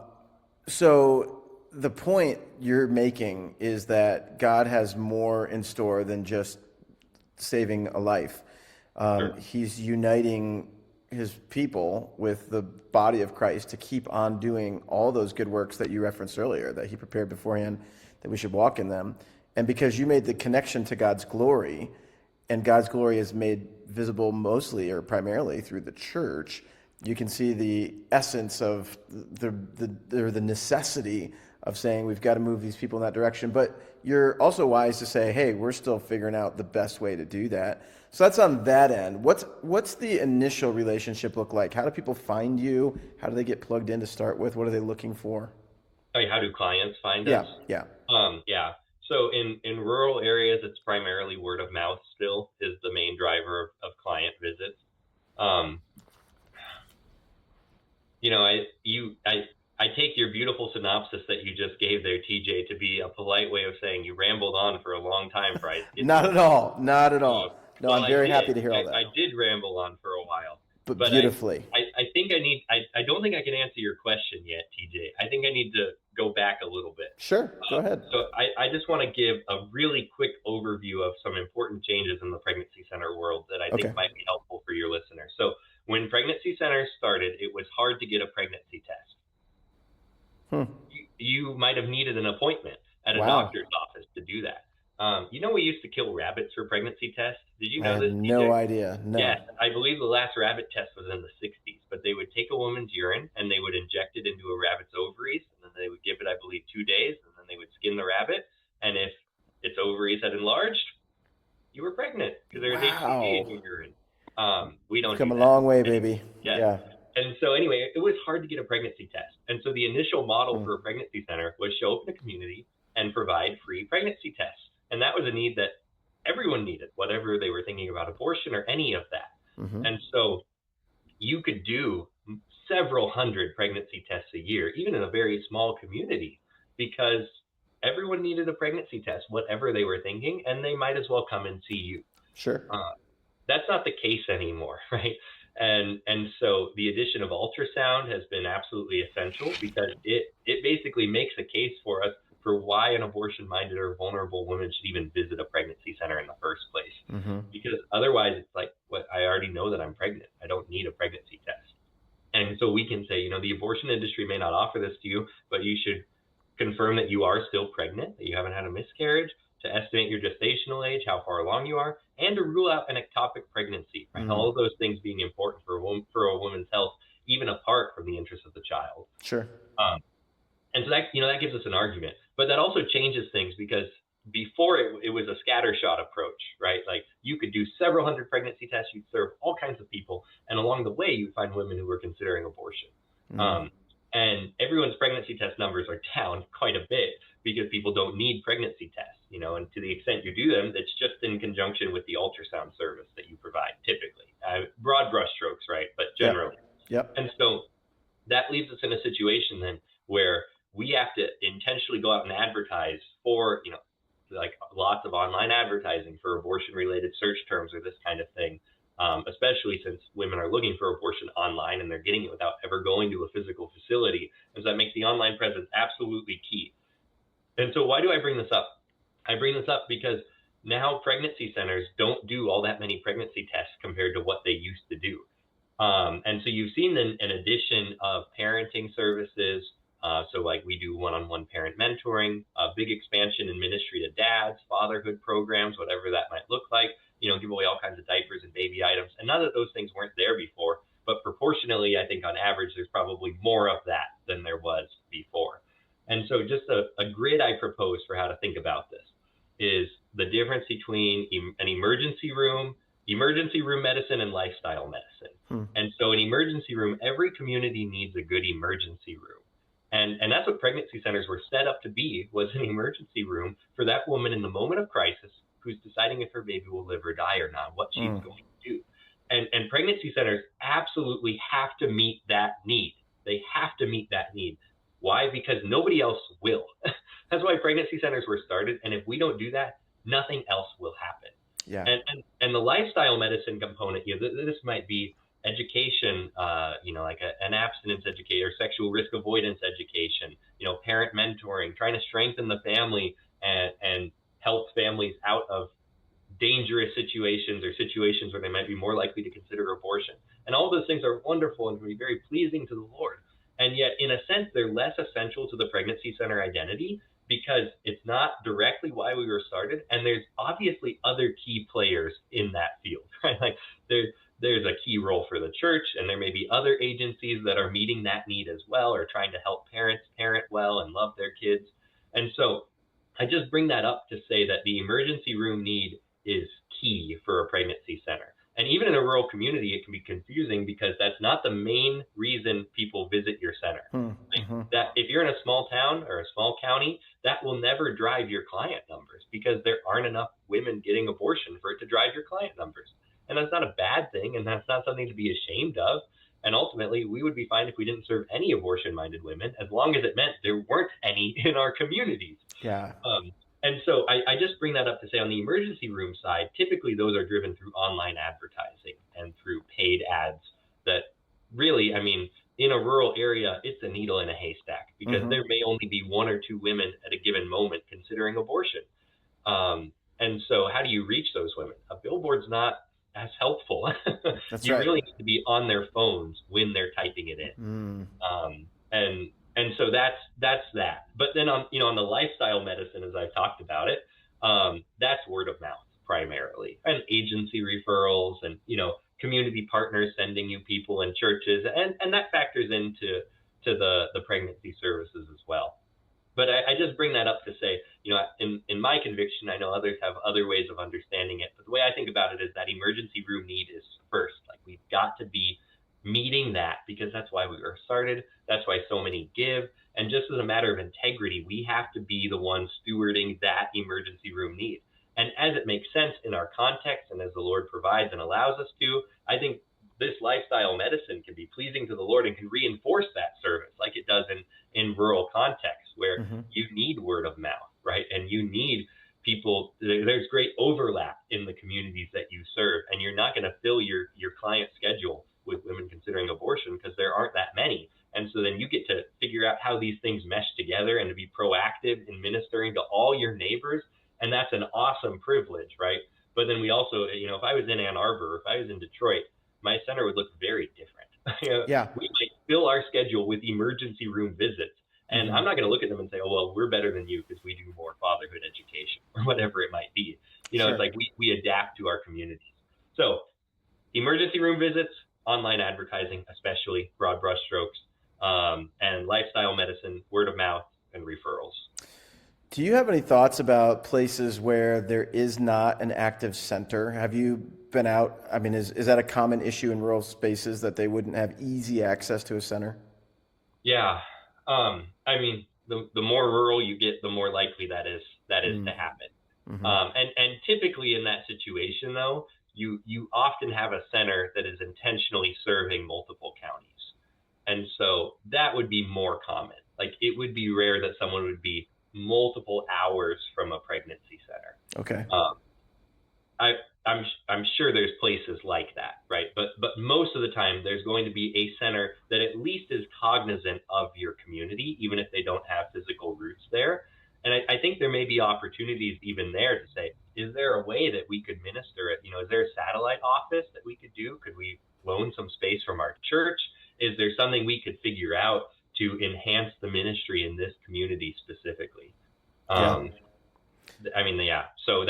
[SPEAKER 1] So the point you're making is that God has more in store than just saving a life.
[SPEAKER 2] Sure.
[SPEAKER 1] He's uniting his people with the body of Christ to keep on doing all those good works that you referenced earlier, that he prepared beforehand, that we should walk in them. And because you made the connection to God's glory, and God's glory is made visible mostly or primarily through the church, you can see the essence of the necessity of saying we've got to move these people in that direction. But you're also wise to say, hey, we're still figuring out the best way to do that. So that's on that end. What's the initial relationship look like? How do people find you? How do they get plugged in to start with? What are they looking for?
[SPEAKER 2] How do clients find us?
[SPEAKER 1] Yeah.
[SPEAKER 2] So in rural areas, it's primarily word of mouth still is the main driver of client visits. take your beautiful synopsis that you just gave there, TJ, to be a polite way of saying you rambled on for a long time, Bryce.
[SPEAKER 1] Not at all. Not at all. No,
[SPEAKER 2] well,
[SPEAKER 1] I'm very happy to hear all that.
[SPEAKER 2] I did ramble on for a while.
[SPEAKER 1] But beautifully.
[SPEAKER 2] I think I don't think I can answer your question yet, TJ. I think I need to go back a little bit.
[SPEAKER 1] Sure, go ahead.
[SPEAKER 2] So I just want to give a really quick overview of some important changes in the pregnancy center world that I think might be helpful for your listeners. So when pregnancy centers started, it was hard to get a pregnancy test. You might have needed an appointment at a doctor's office to do that. We used to kill rabbits for pregnancy tests. Did you know this?
[SPEAKER 1] I had no idea. No.
[SPEAKER 2] Yes, I believe the last rabbit test was in the 60s, but they would take a woman's urine and they would inject it into a rabbit's ovaries, and then they would give it, I believe, 2 days, and then they would skin the rabbit, and if its ovaries had enlarged, you were pregnant because there was HCG in your urine. We don't
[SPEAKER 1] come a long way, baby.
[SPEAKER 2] Yeah. And so anyway, it was hard to get a pregnancy test. And so the initial model for a pregnancy center was show up in a community and provide free pregnancy tests. And that was a need that everyone needed, whatever they were thinking about abortion or any of that. And so you could do several hundred pregnancy tests a year, even in a very small community, because everyone needed a pregnancy test, whatever they were thinking, and they might as well come and see you.
[SPEAKER 1] Sure.
[SPEAKER 2] That's not the case anymore, right? And so the addition of ultrasound has been absolutely essential because it basically makes a case for us for why an abortion-minded or vulnerable woman should even visit a pregnancy center in the first place. Because otherwise it's like, I already know that I'm pregnant. I don't need a pregnancy test. And so we can say, the abortion industry may not offer this to you, but you should confirm that you are still pregnant, that you haven't had a miscarriage, to estimate your gestational age, how far along you are, and to rule out an ectopic pregnancy. Right? All of those things being important for a woman's health, even apart from the interest of the child.
[SPEAKER 1] Sure.
[SPEAKER 2] And so that gives us an argument, but that also changes things because before it was a scattershot approach, right? Like you could do several hundred pregnancy tests, you'd serve all kinds of people, and along the way you'd find women who were considering abortion. And everyone's pregnancy test numbers are down quite a bit because people don't need pregnancy tests, and to the extent you do them, it's just in conjunction with the ultrasound service that you provide typically. Broad brushstrokes, right? But generally.
[SPEAKER 1] Yep.
[SPEAKER 2] And so that leaves us in a situation then where we have to intentionally go out and advertise for, like lots of online advertising for abortion-related search terms or this kind of thing, especially since women are looking for abortion online and they're getting it without ever going to a physical facility. And so that makes the online presence absolutely key. And so why do I bring this up? I bring this up because now pregnancy centers don't do all that many pregnancy tests compared to what they used to do. And so you've seen an addition of parenting services. So like we do one-on-one parent mentoring, a big expansion in ministry to dads, fatherhood programs, whatever that might look like, give away all kinds of diapers and baby items. And none of those things weren't there before, but proportionally, I think on average, there's probably more of that than there was before. And so just a grid I propose for how to think about this is the difference between an emergency room medicine and lifestyle medicine. And so an emergency room, every community needs a good emergency room. And that's what pregnancy centers were set up to be, was an emergency room for that woman in the moment of crisis who's deciding if her baby will live or die or not, what she's going to do. And pregnancy centers absolutely have to meet that need. They have to meet that need. Why? Because nobody else will. That's why pregnancy centers were started. And if we don't do that, nothing else will happen.
[SPEAKER 1] Yeah.
[SPEAKER 2] And the lifestyle medicine component, this might be education, like an abstinence educator, sexual risk avoidance education, parent mentoring, trying to strengthen the family and help families out of dangerous situations or situations where they might be more likely to consider abortion. And all those things are wonderful and can be very pleasing to the Lord. And yet, in a sense, they're less essential to the pregnancy center identity because it's not directly why we were started. And there's obviously other key players in that field, right? Like there's a key role for the church, and there may be other agencies that are meeting that need as well, or trying to help parents parent well and love their kids. And so I just bring that up to say that the emergency room need is key for a pregnancy center. And even in a rural community, it can be confusing because that's not the main reason people visit your center. That if you're in a small town or a small county, that will never drive your client numbers because there aren't enough women getting abortion for it to drive your client numbers. And that's not a bad thing, and that's not something to be ashamed of. And ultimately, we would be fine if we didn't serve any abortion-minded women, as long as it meant there weren't any in our communities.
[SPEAKER 1] Yeah.
[SPEAKER 2] And so I just bring that up to say on the emergency room side, typically those are driven through online advertising and through paid ads that really, I mean, in a rural area, it's a needle in a haystack because there may only be one or two women at a given moment considering abortion. And so how do you reach those women? A billboard's not as helpful.
[SPEAKER 1] That's
[SPEAKER 2] You
[SPEAKER 1] right.
[SPEAKER 2] really need to be on their phones when they're typing it in. And so that's that. But then on the lifestyle medicine, as I've talked about it, that's word of mouth primarily, and agency referrals, and community partners sending you people in churches, and that factors into the pregnancy services as well. But I just bring that up to say, in my conviction, I know others have other ways of understanding it, but the way I think about it is that emergency room need is first. Like, we've got to be meeting that, because that's why we were started. That's why so many give. And just as a matter of integrity, we have to be the ones stewarding that emergency room need. And as it makes sense in our context, and as the Lord provides and allows us to, I think this lifestyle medicine can be pleasing to the Lord and can reinforce that service like it does in rural contexts where you need word of mouth, right? And you need people. There's great overlap in the communities that you serve, and you're not going to fill your client schedule with women considering abortion because there aren't that many. And so then you get to figure out how these things mesh together and to be proactive in ministering to all your neighbors. And that's an awesome privilege, right? But then we also, if I was in Ann Arbor, if I was in Detroit, my center would look very different.
[SPEAKER 1] Yeah.
[SPEAKER 2] We might fill our schedule with emergency room visits. And I'm not going to look at them and say, oh, well, we're better than you because we do more fatherhood education or whatever it might be. It's like we adapt to our communities. So emergency room visits, online advertising, especially broad brushstrokes, and lifestyle medicine, word of mouth, and referrals.
[SPEAKER 1] Do you have any thoughts about places where there is not an active center? Have you been out? I mean, is that a common issue in rural spaces that they wouldn't have easy access to a center?
[SPEAKER 2] Yeah. I mean, the more rural you get, the more likely that is to happen. And typically in that situation, though, you often have a center that is intentionally serving multiple counties. And so that would be more common. Like, it would be rare that someone would be multiple hours from a pregnancy center.
[SPEAKER 1] Okay.
[SPEAKER 2] I'm sure there's places like that, right? But most of the time, there's going to be a center that at least is cognizant of your community, even if they don't have physical roots there. And I think there may be opportunities even there to say, is there a way that we could minister it? Is there a satellite office that we could do? Could we loan some space from our church? Is there something we could figure out to enhance the ministry in this community specifically?
[SPEAKER 1] Yeah.
[SPEAKER 2] So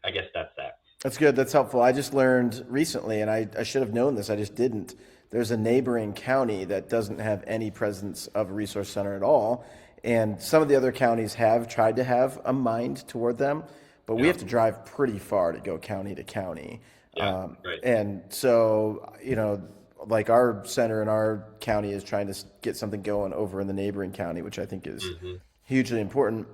[SPEAKER 2] I guess that's that.
[SPEAKER 1] That's good. That's helpful. I just learned recently, and I should have known this, I just didn't. There's a neighboring county that doesn't have any presence of a resource center at all. And some of the other counties have tried to have a mind toward them, but we have to drive pretty far to go county to county.
[SPEAKER 2] Yeah, right.
[SPEAKER 1] And so, like our center in our county is trying to get something going over in the neighboring county, which I think is hugely important.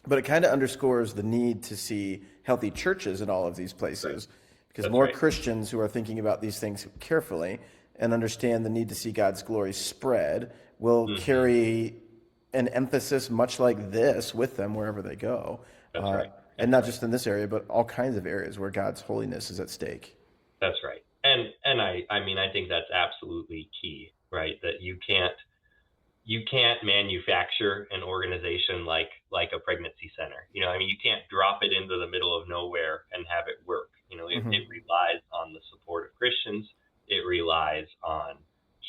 [SPEAKER 1] But it kind of underscores the need to see healthy churches in all of these places, because more Christians who are thinking about these things carefully and understand the need to see God's glory spread will carry an emphasis much like this with them wherever they go.
[SPEAKER 2] That's right.
[SPEAKER 1] And not just in this area, but all kinds of areas where God's holiness is at stake.
[SPEAKER 2] That's right. And I think that's absolutely key, right? That you can't manufacture an organization like a pregnancy center. You can't drop it into the middle of nowhere and have it work. It relies on the support of Christians. It relies on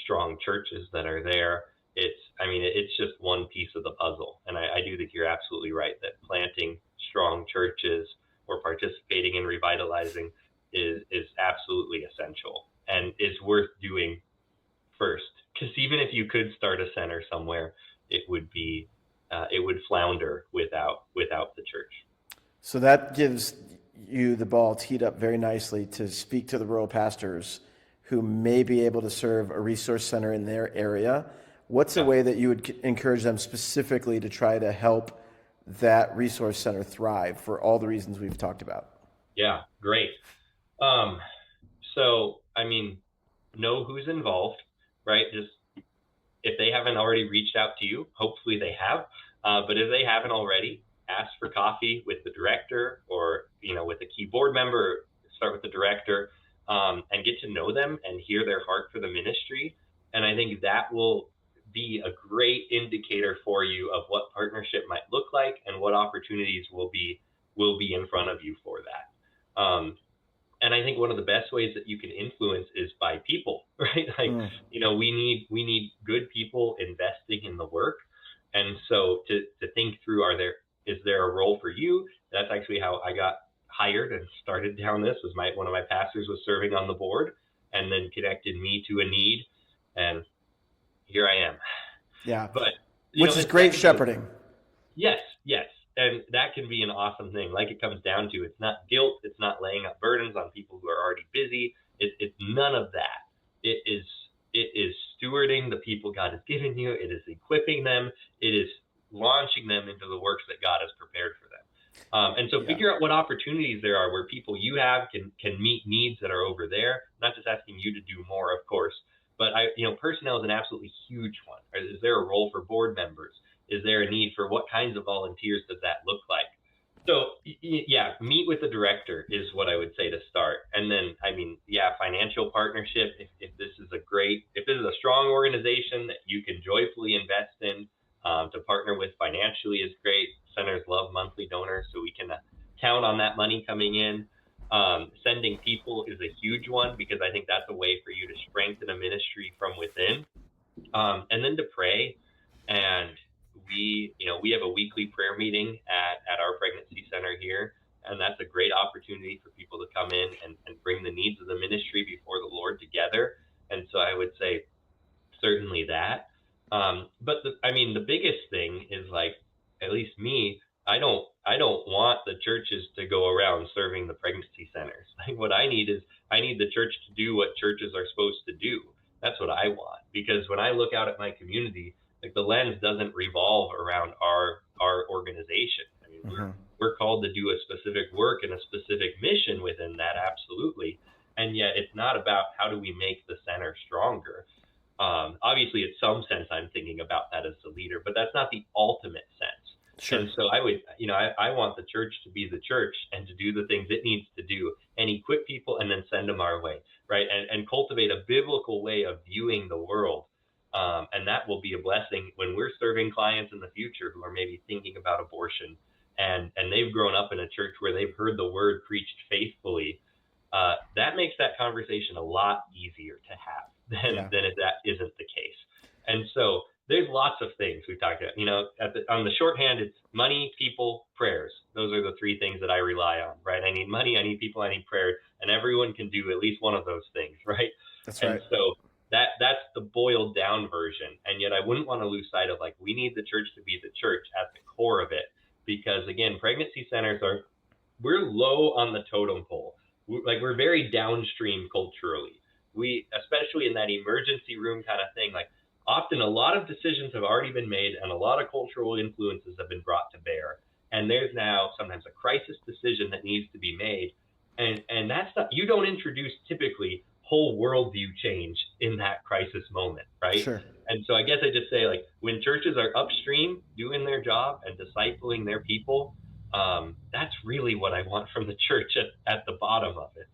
[SPEAKER 2] strong churches that are there. It's just one piece of the puzzle. And I do think you're absolutely right that planting strong churches or participating in revitalizing is absolutely essential and is worth doing first. Because even if you could start a center somewhere, it would flounder without the church.
[SPEAKER 1] So that gives you the ball teed up very nicely to speak to the rural pastors who may be able to serve a resource center in their area. What's a way that you would encourage them specifically to try to help that resource center thrive for all the reasons we've talked about?
[SPEAKER 2] Yeah, great. Know who's involved. right? Just if they haven't already reached out to you, hopefully they have. But if they haven't already, ask for coffee with the director or, with a key board member, start with the director, and get to know them and hear their heart for the ministry. And I think that will be a great indicator for you of what partnership might look like and what opportunities will be in front of you for that. And I think one of the best ways that you can influence is by people, right? Like, we need good people investing in the work. And so to think through, is there a role for you? That's actually how I got hired and started down this. One of my pastors was serving on the board and then connected me to a need. And here I am.
[SPEAKER 1] Yeah.
[SPEAKER 2] But
[SPEAKER 1] which is great shepherding.
[SPEAKER 2] Yes. And that can be an awesome thing. Like it comes down to, it's not guilt. It's not laying up burdens on people who are already busy. It's none of that. It is stewarding the people God has given you. It is equipping them. It is launching them into the works that God has prepared for them. And so figure out what opportunities there are where people you have can meet needs that are over there. Not just asking you to do more, of course, but personnel is an absolutely huge one. Is there a role for board members? Is there a need for what kinds of volunteers does that look like? So meet with the director is what I would say to start. And then, financial partnership. If this is a strong organization that you can joyfully invest in, to partner with financially is great. Centers love monthly donors, so we can count on that money coming in. Sending people is a huge one, because I think that's a way for you to strengthen a ministry from within. And then to pray. And we have a weekly prayer meeting at our pregnancy center here. And that's a great opportunity for people to come in and bring the needs of the ministry before the Lord together. And so I would say certainly that. But the biggest thing is, like, at least me, I don't want the churches to go around serving the pregnancy centers. Like, what I need the church to do what churches are supposed to do. That's what I want. Because when I look out at my community, like, the lens doesn't revolve around our organization. We're called to do a specific work and a specific mission within that, absolutely. And yet it's not about how do we make the center stronger. Obviously, in some sense, I'm thinking about that as the leader, but that's not the ultimate sense. Sure. And so I want the church to be the church and to do the things it needs to do and equip people and then send them our way, right? And cultivate a biblical way of viewing the world. And that will be a blessing when we're serving clients in the future who are maybe thinking about abortion and they've grown up in a church where they've heard the word preached faithfully. That makes that conversation a lot easier to have than if that isn't the case. And so there's lots of things we've talked about. On the shorthand, it's money, people, prayers. Those are the three things that I rely on, right? I need money, I need people, I need prayer, and everyone can do at least one of those things, right?
[SPEAKER 1] That's right.
[SPEAKER 2] And so that's the boiled down version. And yet I wouldn't want to lose sight of, like, we need the church to be the church at the core of it. Because again, pregnancy centers we're low on the totem pole. We're very downstream culturally. We, especially in that emergency room kind of thing, like, often a lot of decisions have already been made and a lot of cultural influences have been brought to bear. And there's now sometimes a crisis decision that needs to be made. And that's not, you don't introduce typically whole worldview change in that crisis moment, right?
[SPEAKER 1] Sure.
[SPEAKER 2] And so I guess I just say, like, when churches are upstream doing their job and discipling their people, that's really what I want from the church at the bottom of it.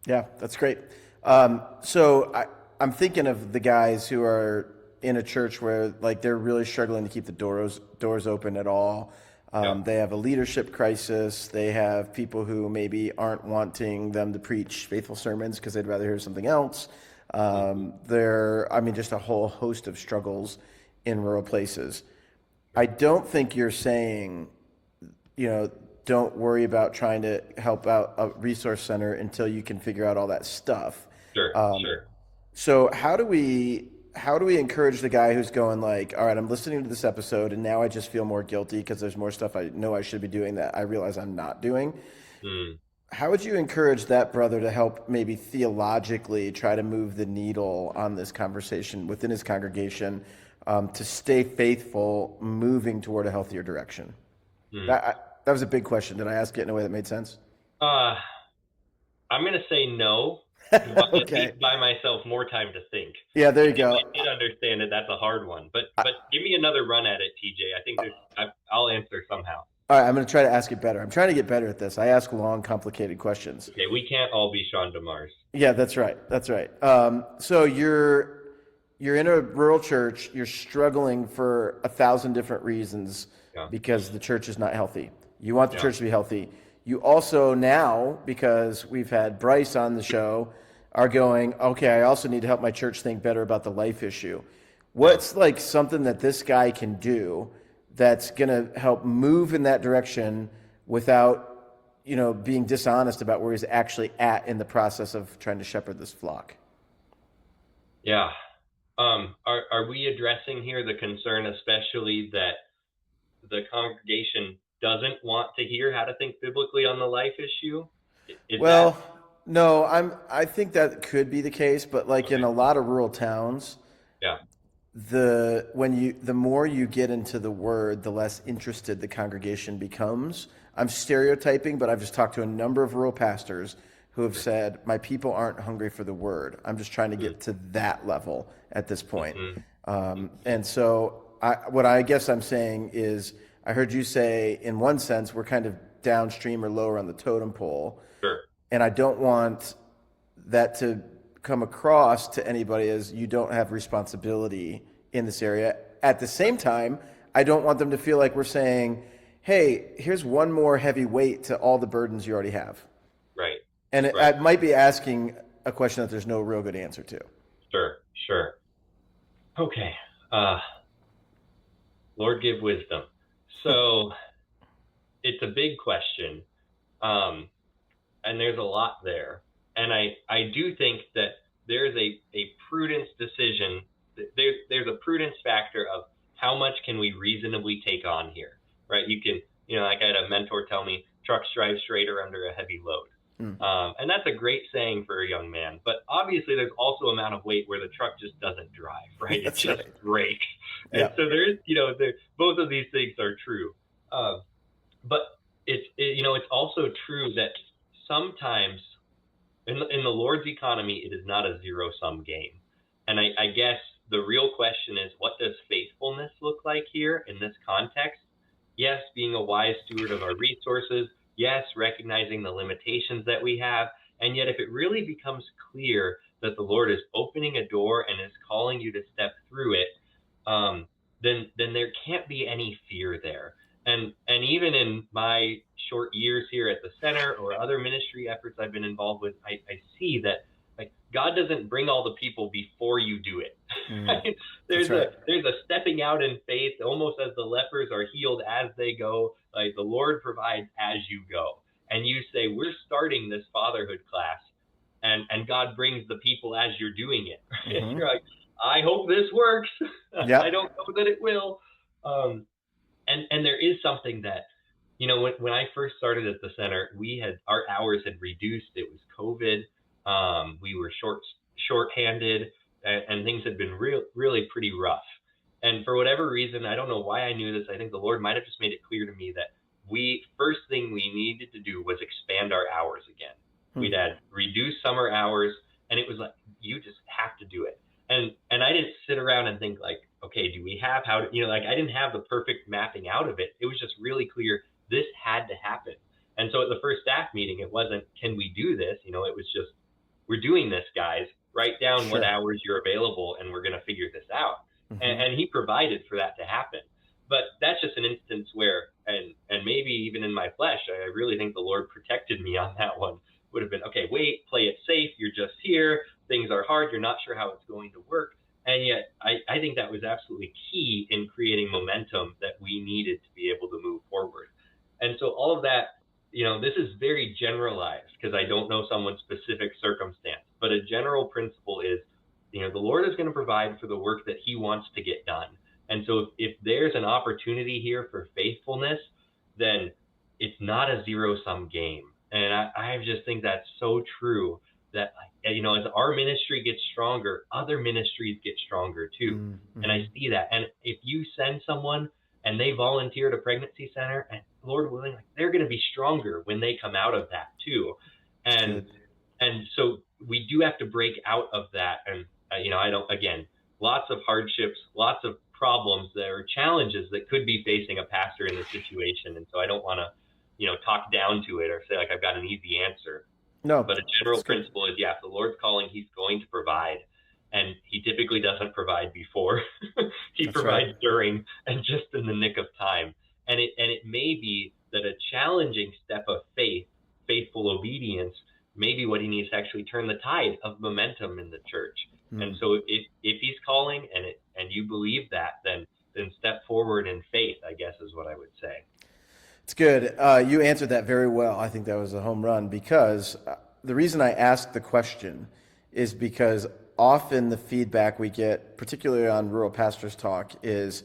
[SPEAKER 1] Yeah, that's great. So I'm thinking of the guys who are in a church where, like, they're really struggling to keep the doors open at all. They have a leadership crisis. They have people who maybe aren't wanting them to preach faithful sermons because they'd rather hear something else. Just a whole host of struggles in rural places. I don't think you're saying, don't worry about trying to help out a resource center until you can figure out all that stuff.
[SPEAKER 2] Sure.
[SPEAKER 1] So how do we encourage the guy who's going, like, all right, I'm listening to this episode and now I just feel more guilty because there's more stuff I know I should be doing that I realize I'm not doing. How would you encourage that brother to help maybe theologically try to move the needle on this conversation within his congregation, to stay faithful, moving toward a healthier direction? That was a big question. Did I ask it in a way that made sense?
[SPEAKER 2] I'm going to say no. Okay. Give myself more time to think.
[SPEAKER 1] Yeah, there you
[SPEAKER 2] If
[SPEAKER 1] go.
[SPEAKER 2] I did understand it, that's a hard one. But give me another run at it, TJ. I think I'll answer somehow.
[SPEAKER 1] All right, I'm going to try to ask it better. I'm trying to get better at this. I ask long, complicated questions.
[SPEAKER 2] Okay, we can't all be Sean DeMars.
[SPEAKER 1] Yeah, that's right. That's right. So you're in a rural church. You're struggling for 1,000 different reasons
[SPEAKER 2] Yeah,
[SPEAKER 1] because the church is not healthy. You want the
[SPEAKER 2] yeah,
[SPEAKER 1] church to be healthy. You also now, because we've had Bryce on the show, are going, okay, I also need to help my church think better about the life issue.
[SPEAKER 2] yeah.
[SPEAKER 1] What's like something that this guy can do that's going to help move in that direction without, being dishonest about where he's actually at in the process of trying to shepherd this flock?
[SPEAKER 2] Yeah. Are we addressing here the concern, especially that the congregation doesn't want to hear how to think biblically on the life issue? Is that
[SPEAKER 1] Well, no, I think that could be the case, but like in
[SPEAKER 2] okay?
[SPEAKER 1] a lot of rural towns,
[SPEAKER 2] Yeah,
[SPEAKER 1] the more you get into the word, the less interested the congregation becomes. I'm stereotyping, but I've just talked to a number of rural pastors who have said, my people aren't hungry for the word. I'm just trying to get to that level at this point.
[SPEAKER 2] mm-hmm.
[SPEAKER 1] And so what I guess I'm saying is, I heard you say, in one sense, we're kind of downstream or lower on the totem pole.
[SPEAKER 2] Sure.
[SPEAKER 1] And I don't want that to come across to anybody as you don't have responsibility in this area. At the same time, I don't want them to feel like we're saying, hey, here's one more heavy weight to all the burdens you already have.
[SPEAKER 2] Right.
[SPEAKER 1] And I
[SPEAKER 2] Right.
[SPEAKER 1] might be asking a question that there's no real good answer to.
[SPEAKER 2] Sure. Sure. Okay. Lord, give wisdom. So it's a big question. And there's a lot there. And I do think that there's a prudence decision. There's a prudence factor of how much can we reasonably take on here, right? You can, like I had a mentor tell me, trucks drive straighter under a heavy load. And that's a great saying for a young man. But obviously, there's also an amount of weight where the truck just doesn't drive, right? It just breaks.
[SPEAKER 1] Yeah.
[SPEAKER 2] And so there's, both of these things are true. But it's also true that sometimes in the Lord's economy, it is not a zero-sum game. And I guess the real question is, what does faithfulness look like here in this context? Yes, being a wise steward of our resources. Yes, recognizing the limitations that we have. And yet, if it really becomes clear that the Lord is opening a door and is calling you to step through it, then there can't be any fear there. And even in my short years here at the center or other ministry efforts I've been involved with, I see that God doesn't bring all the people before you do it. There's a stepping out in faith, almost as the lepers are healed as they go. Like the Lord provides as you go, and you say, "We're starting this fatherhood class," and God brings the people as you're doing it. Mm-hmm. You're like, "I hope this works." Yep. I don't know that it will. And there is something that, when I first started at the center, our hours had reduced. It was COVID. We were short-handed, and things had been really pretty rough. And for whatever reason, I don't know why I knew this. I think the Lord might have just made it clear to me that first thing we needed to do was expand our hours again. We'd had reduced summer hours, and it was like, you just have to do it. And I didn't sit around and think like, okay, do we have I didn't have the perfect mapping out of it. It was just really clear this had to happen. And so at the first staff meeting, it wasn't, can we do this? It was just, we're doing this, guys. Write down what hours you're available, and we're going to figure this out. Mm-hmm. And he provided for that to happen. But that's just an instance where, and maybe even in my flesh, I really think the Lord protected me on that one. Would have been, okay, wait, play it safe. You're just here. Things are hard. You're not sure how it's going to work. And yet, I think that was absolutely key in creating momentum that we needed to be able to move forward. And so all of that, this is very generalized because I don't know someone's specific circumstance. But a general principle is, the Lord is going to provide for the work that he wants to get done. And so if there's an opportunity here for faithfulness, then it's not a zero-sum game. And I just think that's so true that, as our ministry gets stronger, other ministries get stronger too. Mm-hmm. And I see that. And if you send someone and they volunteer at a pregnancy center, and Lord willing, they're going to be stronger when they come out of that too. And so we do have to break out of that. And I don't, again, lots of hardships, lots of problems that are challenges that could be facing a pastor in this situation. And so I don't want to, talk down to it or say like I've got an easy answer.
[SPEAKER 1] No,
[SPEAKER 2] But a general principle is, if the Lord's calling, he's going to provide. And he typically doesn't provide before. He
[SPEAKER 1] That's
[SPEAKER 2] provides
[SPEAKER 1] right.
[SPEAKER 2] during and just in the nick of time. And it may be that a challenging step of faith, faithful obedience, may be what he needs to actually turn the tide of momentum in the church. And so if he's calling and you believe that, then step forward in faith, I guess is what I would say.
[SPEAKER 1] It's good. You answered that very well. I think that was a home run because the reason I asked the question is because often the feedback we get, particularly on Rural Pastors Talk, is,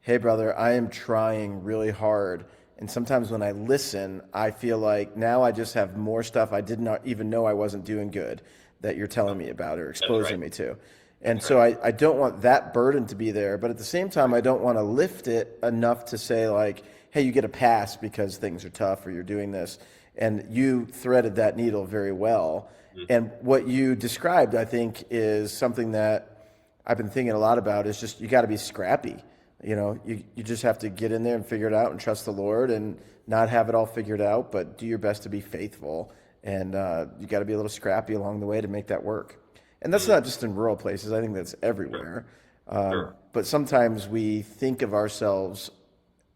[SPEAKER 1] hey, brother, I am trying really hard. And sometimes when I listen, I feel like now I just have more stuff I did not even know I wasn't doing good that you're telling me about or exposing me to. And so I don't want that burden to be there. But at the same time, I don't want to lift it enough to say like, hey, you get a pass because things are tough or you're doing this. And you threaded that needle very well. And what you described, I think, is something that I've been thinking a lot about is just you got to be scrappy. You just have to get in there and figure it out and trust the Lord and not have it all figured out, but do your best to be faithful. And you got to be a little scrappy along the way to make that work. And that's not just in rural places. I think that's everywhere. But sometimes we think of ourselves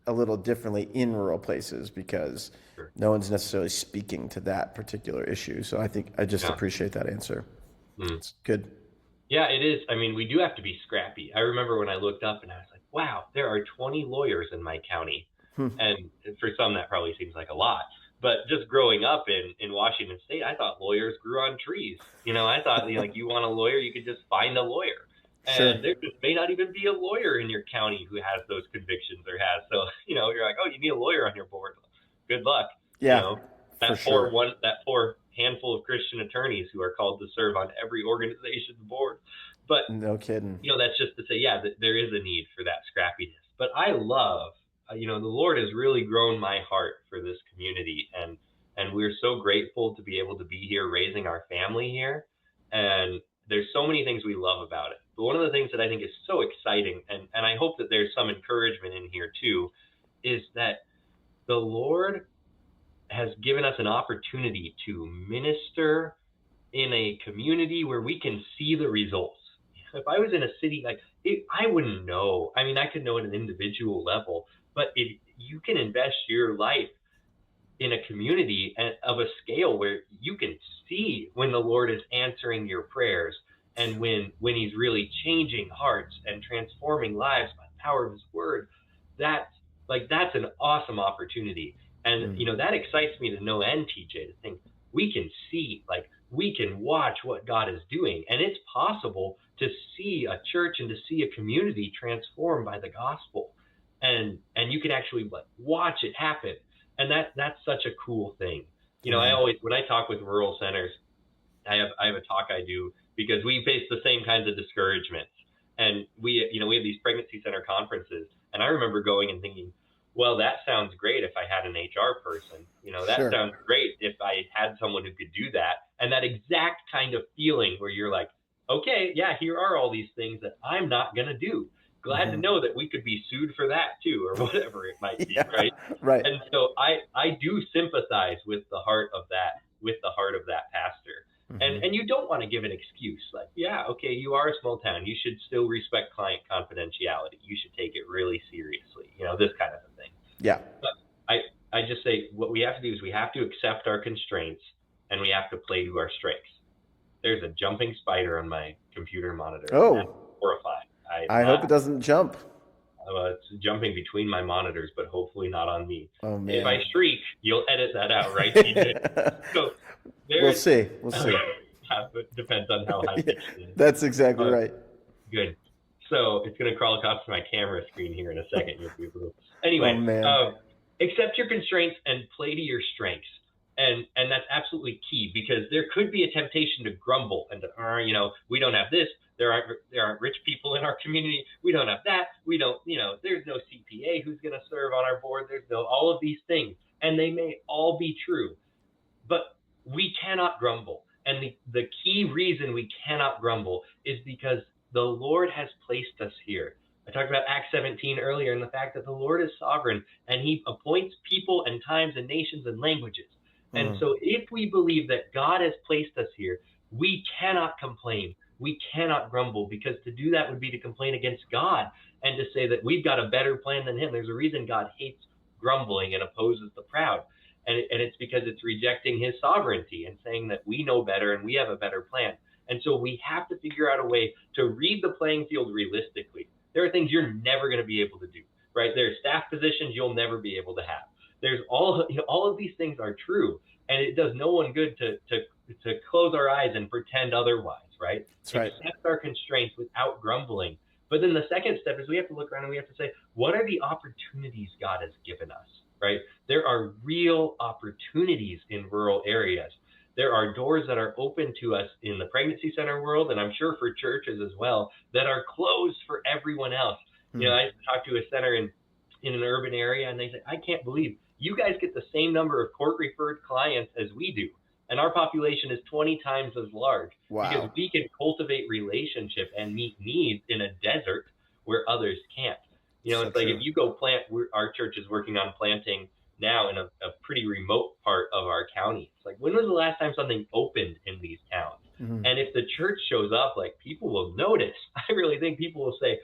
[SPEAKER 1] a little differently in rural places because no one's necessarily speaking to that particular issue. So I think I just appreciate that answer. It's good.
[SPEAKER 2] Yeah, it is. I mean, we do have to be scrappy. I remember when I looked up and I was like, wow, there are 20 lawyers in my county. And for some, that probably seems like a lot. But just growing up in Washington State, I thought lawyers grew on trees. I thought, like, you want a lawyer, you could just find a lawyer. And there just may not even be a lawyer in your county who has those convictions or has. So, you're like, oh, you need a lawyer on your board. Good luck.
[SPEAKER 1] Yeah,
[SPEAKER 2] that poor handful of Christian attorneys who are called to serve on every organization's board. But
[SPEAKER 1] no kidding.
[SPEAKER 2] That's just to say, that there is a need for that scrappiness. But I love, the Lord has really grown my heart for this community, and we're so grateful to be able to be here, raising our family here. And there's so many things we love about it. But one of the things that I think is so exciting, and I hope that there's some encouragement in here too, is that the Lord has given us an opportunity to minister in a community where we can see the results. If I was in a city, I wouldn't know. I mean, I could know at an individual level, but you can invest your life in a community of a scale where you can see when the Lord is answering your prayers and when he's really changing hearts and transforming lives by the power of his word. That's an awesome opportunity. And, that excites me to no end, TJ, to think we can see, we can watch what God is doing. And it's possible to see a church and to see a community transformed by the gospel. And you can actually watch it happen. And that's such a cool thing. I always, when I talk with rural centers, I have a talk I do because we face the same kinds of discouragements. And we have these pregnancy center conferences. And I remember going and thinking, well, that sounds great if I had an HR person. That sounds great if I had someone who could do that. And that exact kind of feeling where you're like, okay, yeah, here are all these things that I'm not going to do. Glad to know that we could be sued for that too, or whatever it might be, right?
[SPEAKER 1] Right.
[SPEAKER 2] And so I do sympathize with the heart of that pastor. And you don't want to give an excuse like, yeah, okay, you are a small town. You should still respect client confidentiality. You should take it really seriously, this kind of a thing.
[SPEAKER 1] Yeah.
[SPEAKER 2] But I just say what we have to do is we have to accept our constraints and we have to play to our strengths. There's a jumping spider on my computer monitor.
[SPEAKER 1] Oh.
[SPEAKER 2] I'm horrified.
[SPEAKER 1] I hope it doesn't jump.
[SPEAKER 2] It's jumping between my monitors, but hopefully not on me.
[SPEAKER 1] Oh, man.
[SPEAKER 2] If I shriek, you'll edit that out, right, TJ? So
[SPEAKER 1] we'll see.
[SPEAKER 2] It depends on how high pitched it is.
[SPEAKER 1] That's exactly right.
[SPEAKER 2] Good. So it's going to crawl across my camera screen here in a second. Anyway, accept your constraints and play to your strengths. And that's absolutely key because there could be a temptation to grumble and to, we don't have this. There aren't rich people in our community. We don't have that. We don't, there's no CPA who's going to serve on our board. There's all of these things, and they may all be true, but we cannot grumble. And the key reason we cannot grumble is because the Lord has placed us here. I talked about Acts 17 earlier, and the fact that the Lord is sovereign and he appoints people and times and nations and languages. And so if we believe that God has placed us here, we cannot complain. We cannot grumble, because to do that would be to complain against God and to say that we've got a better plan than him. There's a reason God hates grumbling and opposes the proud. And it's because it's rejecting his sovereignty and saying that we know better and we have a better plan. And so we have to figure out a way to read the playing field realistically. There are things you're never going to be able to do, right? There are staff positions you'll never be able to have. There's all of these things are true, and it does no one good to close our eyes and pretend otherwise, right?
[SPEAKER 1] That's right.
[SPEAKER 2] Accept our constraints without grumbling. But then the second step is we have to look around and we have to say, what are the opportunities God has given us, right? There are real opportunities in rural areas. There are doors that are open to us in the pregnancy center world, and I'm sure for churches as well, that are closed for everyone else. You know, I talked to a center in an urban area, and they say, I can't believe you guys get the same number of court-referred clients as we do, and our population is 20 times as large.
[SPEAKER 1] Wow.
[SPEAKER 2] Because we can cultivate relationship and meet needs in a desert where others can't. You know, so it's like, if you go plant, our church is working on planting now in a pretty remote part of our county. It's like, when was the last time something opened in these towns? And if the church shows up, like, people will notice. I really think people will say,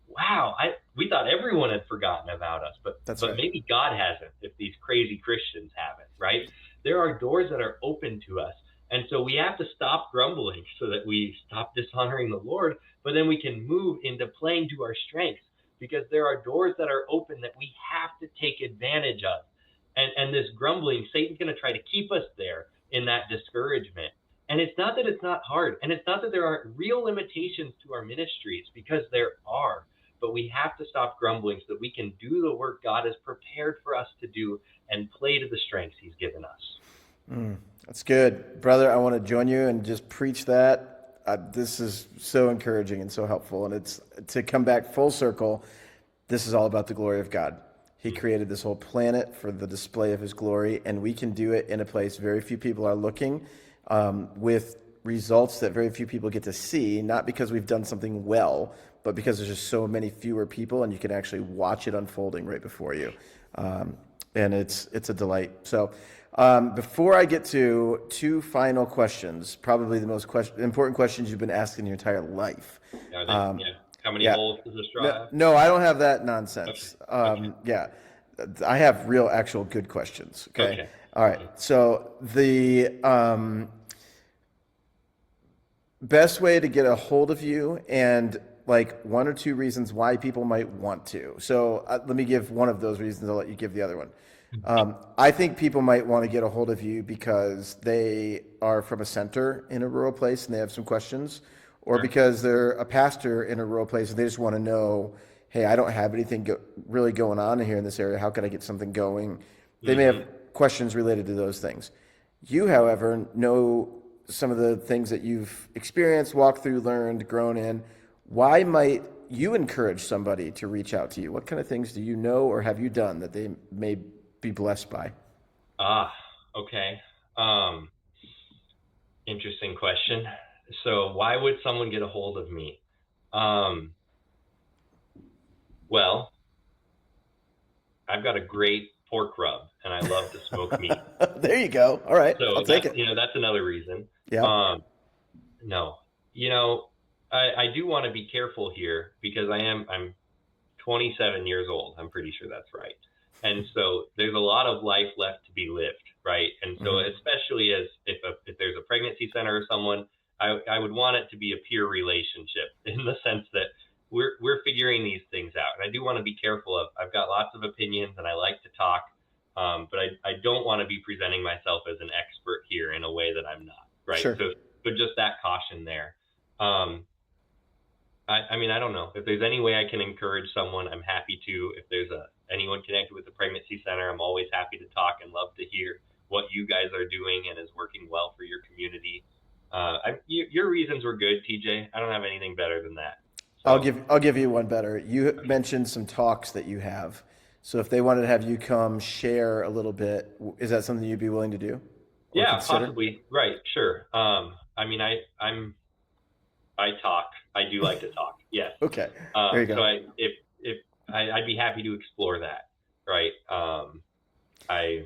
[SPEAKER 2] wow, we thought everyone had forgotten about us, but right. Maybe God hasn't, if these crazy Christians haven't, right? There are doors that are open to us. And so we have to stop grumbling so that we stop dishonoring the Lord, but then we can move into playing to our strengths, because there are doors that are open that we have to take advantage of. And this grumbling, Satan's going to try to keep us there in that discouragement. And it's not that it's not hard, and it's not that there aren't real limitations to our ministries, because there are. But we have to stop grumbling so that we can do the work God has prepared for us to do and play to the strengths he's given us.
[SPEAKER 1] That's good. Brother, I want to join you and just preach that. This is so encouraging and so helpful. And it's to come back full circle. This is all about the glory of God. He created this whole planet for the display of his glory, and we can do it in a place very few people are looking, with results that very few people get to see, not because we've done something well, but because there's just so many fewer people, and you can actually watch it unfolding right before you. And it's a delight. So before I get to two final questions, probably the most important questions you've been asked in your entire life.
[SPEAKER 2] How many holes does a straw have?
[SPEAKER 1] No, I don't have that nonsense. Okay. Yeah, I have real, actual good questions. Okay. All right. So the best way to get a hold of you, and like one or two reasons why people might want to. So let me give one of those reasons. I'll let you give the other one. I think people might want to get a hold of you because they are from a center in a rural place and they have some questions, or because they're a pastor in a rural place and they just want to know, hey, I don't have anything really going on here in this area. How can I get something going? They may have questions related to those things. You, however, know some of the things that you've experienced, walked through, learned, grown in. Why might you encourage somebody to reach out to you? What kind of things do you know or have you done that they may be blessed by?
[SPEAKER 2] Okay. Interesting question. So why would someone get a hold of me? Well, I've got a great pork rub and I love to smoke meat.
[SPEAKER 1] There you go. All right.
[SPEAKER 2] So
[SPEAKER 1] I'll take it.
[SPEAKER 2] That's another reason.
[SPEAKER 1] Yeah.
[SPEAKER 2] No, I do want to be careful here because I'm 27 years old. I'm pretty sure that's right. And so there's a lot of life left to be lived, right? And so especially as if there's a pregnancy center or someone, I would want it to be a peer relationship in the sense that we're figuring these things out. And I do want to be careful of, I've got lots of opinions and I like to talk, but I don't want to be presenting myself as an expert here in a way that I'm not, right?
[SPEAKER 1] Sure.
[SPEAKER 2] So just that caution there. I don't know. If there's any way I can encourage someone, I'm happy to. If there's anyone connected with the pregnancy center, I'm always happy to talk and love to hear what you guys are doing and is working well for your community. Your reasons were good, TJ. I don't have anything better than that. So,
[SPEAKER 1] I'll give you one better. You mentioned some talks that you have. So if they wanted to have you come share a little bit, is that something you'd be willing to do? or
[SPEAKER 2] Yeah,
[SPEAKER 1] consider?
[SPEAKER 2] possibly. Right. Sure. I mean, I talk. I do like to talk. Yes.
[SPEAKER 1] Okay, there you
[SPEAKER 2] So
[SPEAKER 1] go.
[SPEAKER 2] if I'd be happy to explore that. Right. I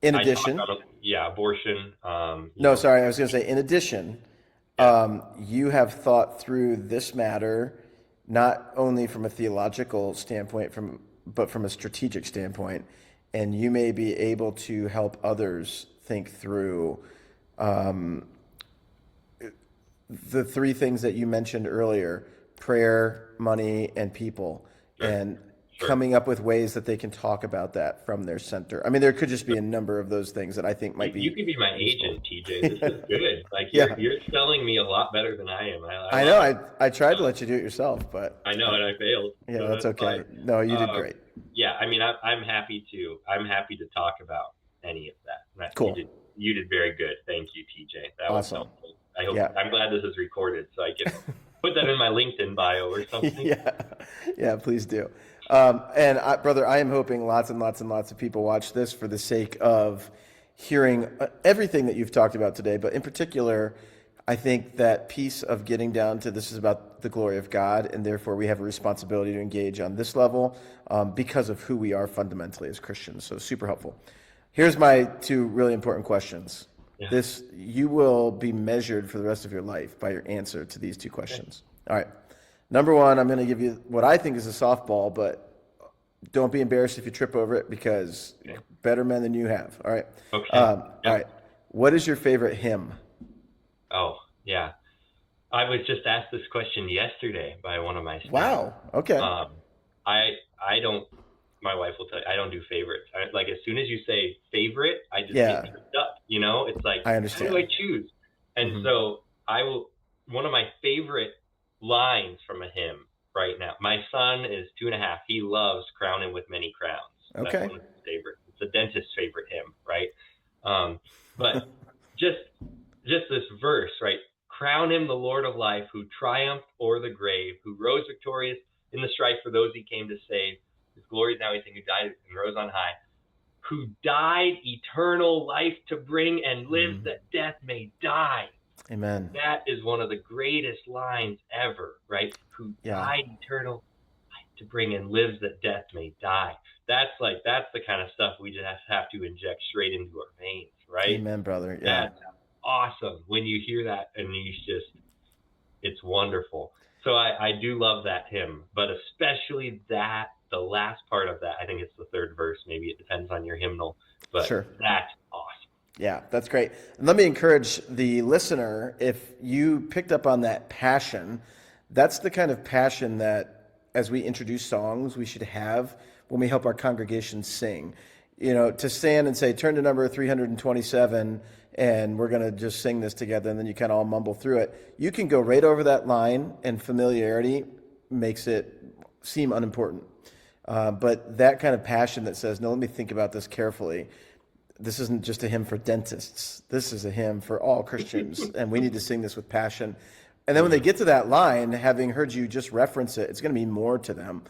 [SPEAKER 1] In
[SPEAKER 2] I talk
[SPEAKER 1] addition,
[SPEAKER 2] about, yeah, abortion.
[SPEAKER 1] no, sorry, I was going to say, in addition,
[SPEAKER 2] Yeah.
[SPEAKER 1] you have thought through this matter not only from a theological standpoint, but from a strategic standpoint, and you may be able to help others think through the three things that you mentioned earlier: prayer, money, and people,
[SPEAKER 2] Sure.
[SPEAKER 1] and
[SPEAKER 2] Sure.
[SPEAKER 1] coming up with ways that they can talk about that from their center. I mean, there could just be a number of those things that I think might
[SPEAKER 2] You
[SPEAKER 1] be
[SPEAKER 2] could be my
[SPEAKER 1] useful.
[SPEAKER 2] agent, TJ. This is good. Like
[SPEAKER 1] Yeah,
[SPEAKER 2] you're selling me a lot better than I am. I
[SPEAKER 1] I
[SPEAKER 2] love
[SPEAKER 1] know.
[SPEAKER 2] it.
[SPEAKER 1] I tried to let you do it yourself, but
[SPEAKER 2] I know, and I failed,
[SPEAKER 1] yeah,
[SPEAKER 2] so
[SPEAKER 1] that's
[SPEAKER 2] that's fine.
[SPEAKER 1] okay. No, you did
[SPEAKER 2] Um,
[SPEAKER 1] great.
[SPEAKER 2] yeah, I mean, I'm happy to. I'm happy to talk about any of that. You
[SPEAKER 1] Cool.
[SPEAKER 2] did. You did very good. Thank you, TJ. That was
[SPEAKER 1] Awesome.
[SPEAKER 2] helpful. I hope.
[SPEAKER 1] Yeah.
[SPEAKER 2] I'm glad this is recorded, so I can put that in my LinkedIn bio or something.
[SPEAKER 1] Yeah, yeah, please do. And brother, I am hoping lots and lots and lots of people watch this for the sake of hearing everything that you've talked about today. But in particular, I think that piece of getting down to this is about the glory of God, and therefore we have a responsibility to engage on this level because of who we are fundamentally as Christians. So super helpful. Here's my two really important questions.
[SPEAKER 2] Yeah.
[SPEAKER 1] This you will be measured for the rest of your life by your answer to these two
[SPEAKER 2] Okay.
[SPEAKER 1] questions. All right. Number one, I'm going to give you what I think is a softball, but don't be embarrassed if you trip over it because
[SPEAKER 2] Okay.
[SPEAKER 1] better men than you have. All right.
[SPEAKER 2] Okay.
[SPEAKER 1] All right. What is your favorite hymn?
[SPEAKER 2] Oh, yeah. I was just asked this question yesterday by one of my staff.
[SPEAKER 1] Wow. Okay.
[SPEAKER 2] I don't. My wife will tell you I don't do favorites. Like as soon as you say favorite, I just get
[SPEAKER 1] Yeah,
[SPEAKER 2] tripped up. It's like
[SPEAKER 1] I
[SPEAKER 2] how do I
[SPEAKER 1] understand.
[SPEAKER 2] choose? And so I will. One of my favorite lines from a hymn right now. My son is 2.5. He loves "Crown Him with Many Crowns." That's
[SPEAKER 1] Okay.
[SPEAKER 2] one of his favorites. It's a dentist's favorite hymn, right? But just this verse, right? Crown him the Lord of life, who triumphed o'er the grave, who rose victorious in the strife for those he came to save. His glory is now everything, who died and rose on high, who died eternal life to bring and lives that death may die.
[SPEAKER 1] Amen.
[SPEAKER 2] That is one of the greatest lines ever, right? Who
[SPEAKER 1] Yeah.
[SPEAKER 2] died eternal life to bring and lives that death may die. That's the kind of stuff we just have to inject straight into our veins, right?
[SPEAKER 1] Amen, brother. Yeah.
[SPEAKER 2] That's awesome when you hear that, and it's wonderful. So I do love that hymn, but especially the last part of that. I think it's the third verse. Maybe it depends on your hymnal, but
[SPEAKER 1] Sure.
[SPEAKER 2] that's awesome.
[SPEAKER 1] Yeah, that's great. And let me encourage the listener, if you picked up on that passion, that's the kind of passion that as we introduce songs, we should have when we help our congregation sing. To stand and say, turn to number 327, and we're going to just sing this together, and then you kind of all mumble through it. You can go right over that line, and familiarity makes it seem unimportant. But that kind of passion that says, no, let me think about this carefully. This isn't just a hymn for dentists. This is a hymn for all Christians, and we need to sing this with passion. And then when they get to that line, having heard you just reference it, it's going to mean more to them.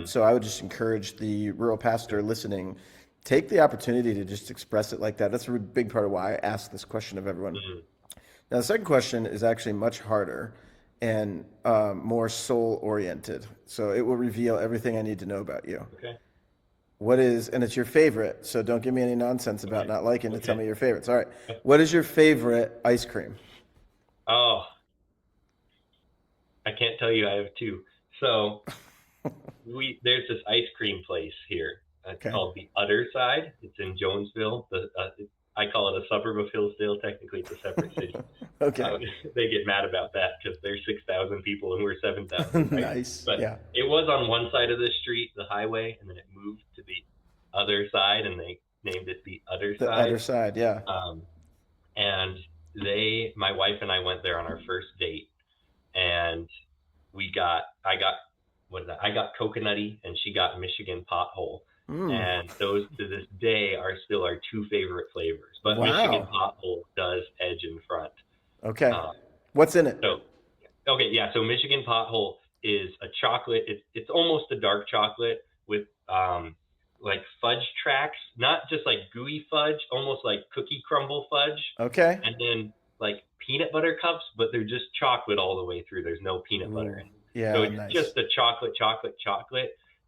[SPEAKER 1] So I would just encourage the rural pastor listening, take the opportunity to just express it like that. That's a big part of why I ask this question of everyone. Now, the second question is actually much harder and more soul-oriented. So it will reveal everything I need to know about you.
[SPEAKER 2] Okay.
[SPEAKER 1] And it's your favorite, so don't give me any nonsense about not liking to tell me your favorites. All right.
[SPEAKER 2] Okay.
[SPEAKER 1] What is your favorite ice cream?
[SPEAKER 2] Oh, I can't tell you I have two. So there's this ice cream place here. It's called the Other Side. It's in Jonesville. I call it a suburb of Hillsdale. Technically, it's a separate city.
[SPEAKER 1] Okay.
[SPEAKER 2] They get mad about that because there's 6,000 people and we're 7,000. Right?
[SPEAKER 1] Nice.
[SPEAKER 2] But
[SPEAKER 1] yeah.
[SPEAKER 2] It was on one side of the street, the highway, and then it moved to the other side, and they named it the Other
[SPEAKER 1] The
[SPEAKER 2] Side.
[SPEAKER 1] Other Side, yeah.
[SPEAKER 2] And my wife and I went there on our first date, and I got coconutty, and she got Michigan pothole. And those to this day are still our two favorite flavors. But
[SPEAKER 1] Wow.
[SPEAKER 2] Michigan pothole does edge in front.
[SPEAKER 1] Okay. What's in it?
[SPEAKER 2] So Michigan pothole is a chocolate. It's almost a dark chocolate with like fudge tracks, not just like gooey fudge, almost like cookie crumble fudge.
[SPEAKER 1] Okay.
[SPEAKER 2] And then like peanut butter cups, but they're just chocolate all the way through. There's no peanut butter in it.
[SPEAKER 1] Yeah,
[SPEAKER 2] so it's
[SPEAKER 1] nice.
[SPEAKER 2] just a chocolate,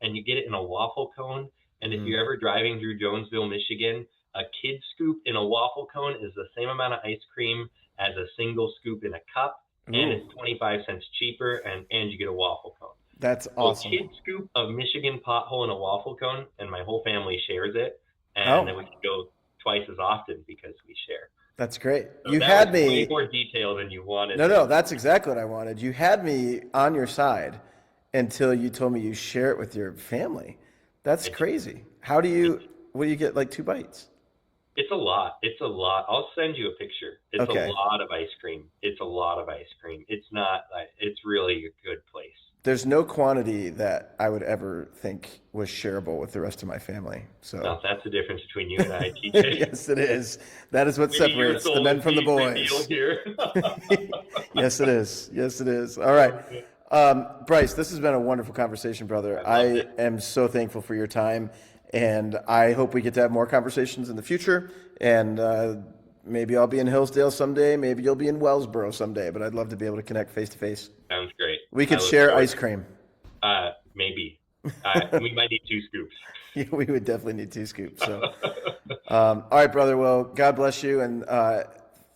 [SPEAKER 2] and you get it in a waffle cone. And if you're ever driving through Jonesville, Michigan, a kid scoop in a waffle cone is the same amount of ice cream as a single scoop in a cup. And it's 25 cents cheaper, and you get a waffle cone.
[SPEAKER 1] That's awesome.
[SPEAKER 2] So a kid scoop of Michigan pothole in a waffle cone, and my whole family shares it. And then we can go twice as often because we share.
[SPEAKER 1] That's great.
[SPEAKER 2] So
[SPEAKER 1] you
[SPEAKER 2] that
[SPEAKER 1] had
[SPEAKER 2] was
[SPEAKER 1] me
[SPEAKER 2] way more detail than you wanted.
[SPEAKER 1] No, that's exactly what I wanted. You had me on your side until you told me you share it with your family. That's crazy. What do you get, like 2 bites?
[SPEAKER 2] It's a lot. I'll send you a picture. It's a lot of ice cream. It's not, it's really a good place.
[SPEAKER 1] There's no quantity that I would ever think was shareable with the rest of my famay. So
[SPEAKER 2] no, that's the difference between you and I, TJ.
[SPEAKER 1] Yes, it is. That is what separates the men from the boys. Yes, it is. Yes, it is. All right. Bryce, this has been a wonderful conversation, brother. I am so thankful for your time, and I hope we get to have more conversations in the future. And maybe I'll be in Hillsdale someday. Maybe you'll be in Wellsboro someday, but I'd love to be able to connect face to face.
[SPEAKER 2] Sounds great.
[SPEAKER 1] We could share ice cream.
[SPEAKER 2] Maybe. We might need 2 scoops.
[SPEAKER 1] Yeah, we would definitely need 2 scoops. So, all right, brother. Well, God bless you. And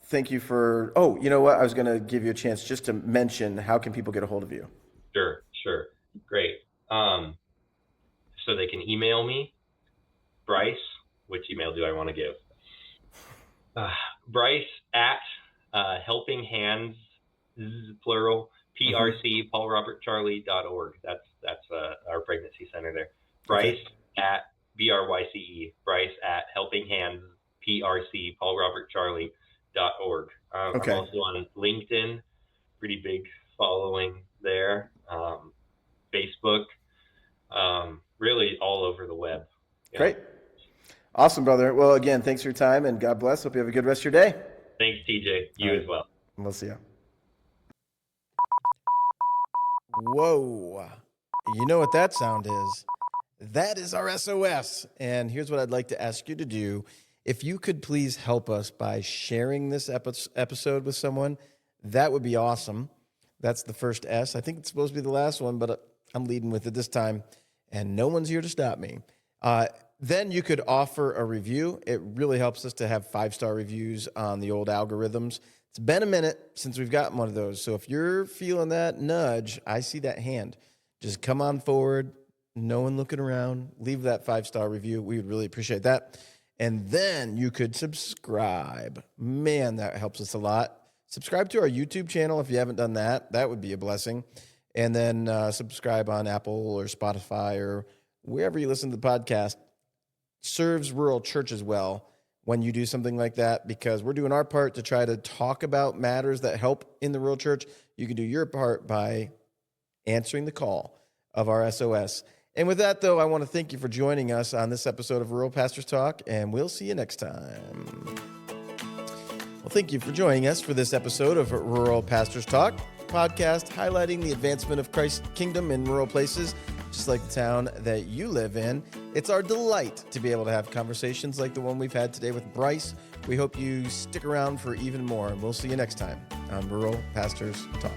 [SPEAKER 1] thank you for, you know what? I was going to give you a chance just to mention, how can people get a hold of you?
[SPEAKER 2] Sure. Great. So they can email me, Bryce. Which email do I want to give? Bryce at helping hands, plural, PRC, PaulRobertCharlie.org. That's our pregnancy center there. Bryce at BRYCE, Bryce at helping hands, PRC, PaulRobertCharlie.org. I'm also on LinkedIn, pretty big following there. Facebook, really all over the web. Yeah.
[SPEAKER 1] Great. Awesome, brother. Well, again, thanks for your time, and God bless. Hope you have a good rest of your day.
[SPEAKER 2] Thanks, TJ. You as well.
[SPEAKER 1] We'll see you. Whoa. You know what that sound is? That is our SOS. And here's what I'd like to ask you to do. If you could please help us by sharing this episode with someone, that would be awesome. That's the first S. I think it's supposed to be the last one, but I'm leading with it this time, and no one's here to stop me. Then you could offer a review. It really helps us to have 5-star reviews on the old algorithms. It's been a minute since we've gotten one of those. So if you're feeling that nudge, I see that hand. Just come on forward. No one looking around. Leave that 5-star review. We would really appreciate that. And then you could subscribe. Man, that helps us a lot. Subscribe to our YouTube channel if you haven't done that. That would be a blessing. And then subscribe on Apple or Spotify or wherever you listen to the podcast. Serves rural churches well when you do something like that, because we're doing our part to try to talk about matters that help in the rural church. You can do your part by answering the call of our SOS. And with that, though, I want to thank you for joining us on this episode of Rural Pastors Talk, and we'll see you next time. Well, thank you for joining us for this episode of Rural Pastors Talk, podcast highlighting the advancement of Christ's kingdom in rural places, just like the town that you live in. It's our delight to be able to have conversations like the one we've had today with Bryce. We hope you stick around for even more, and we'll see you next time on Rural Pastors Talk.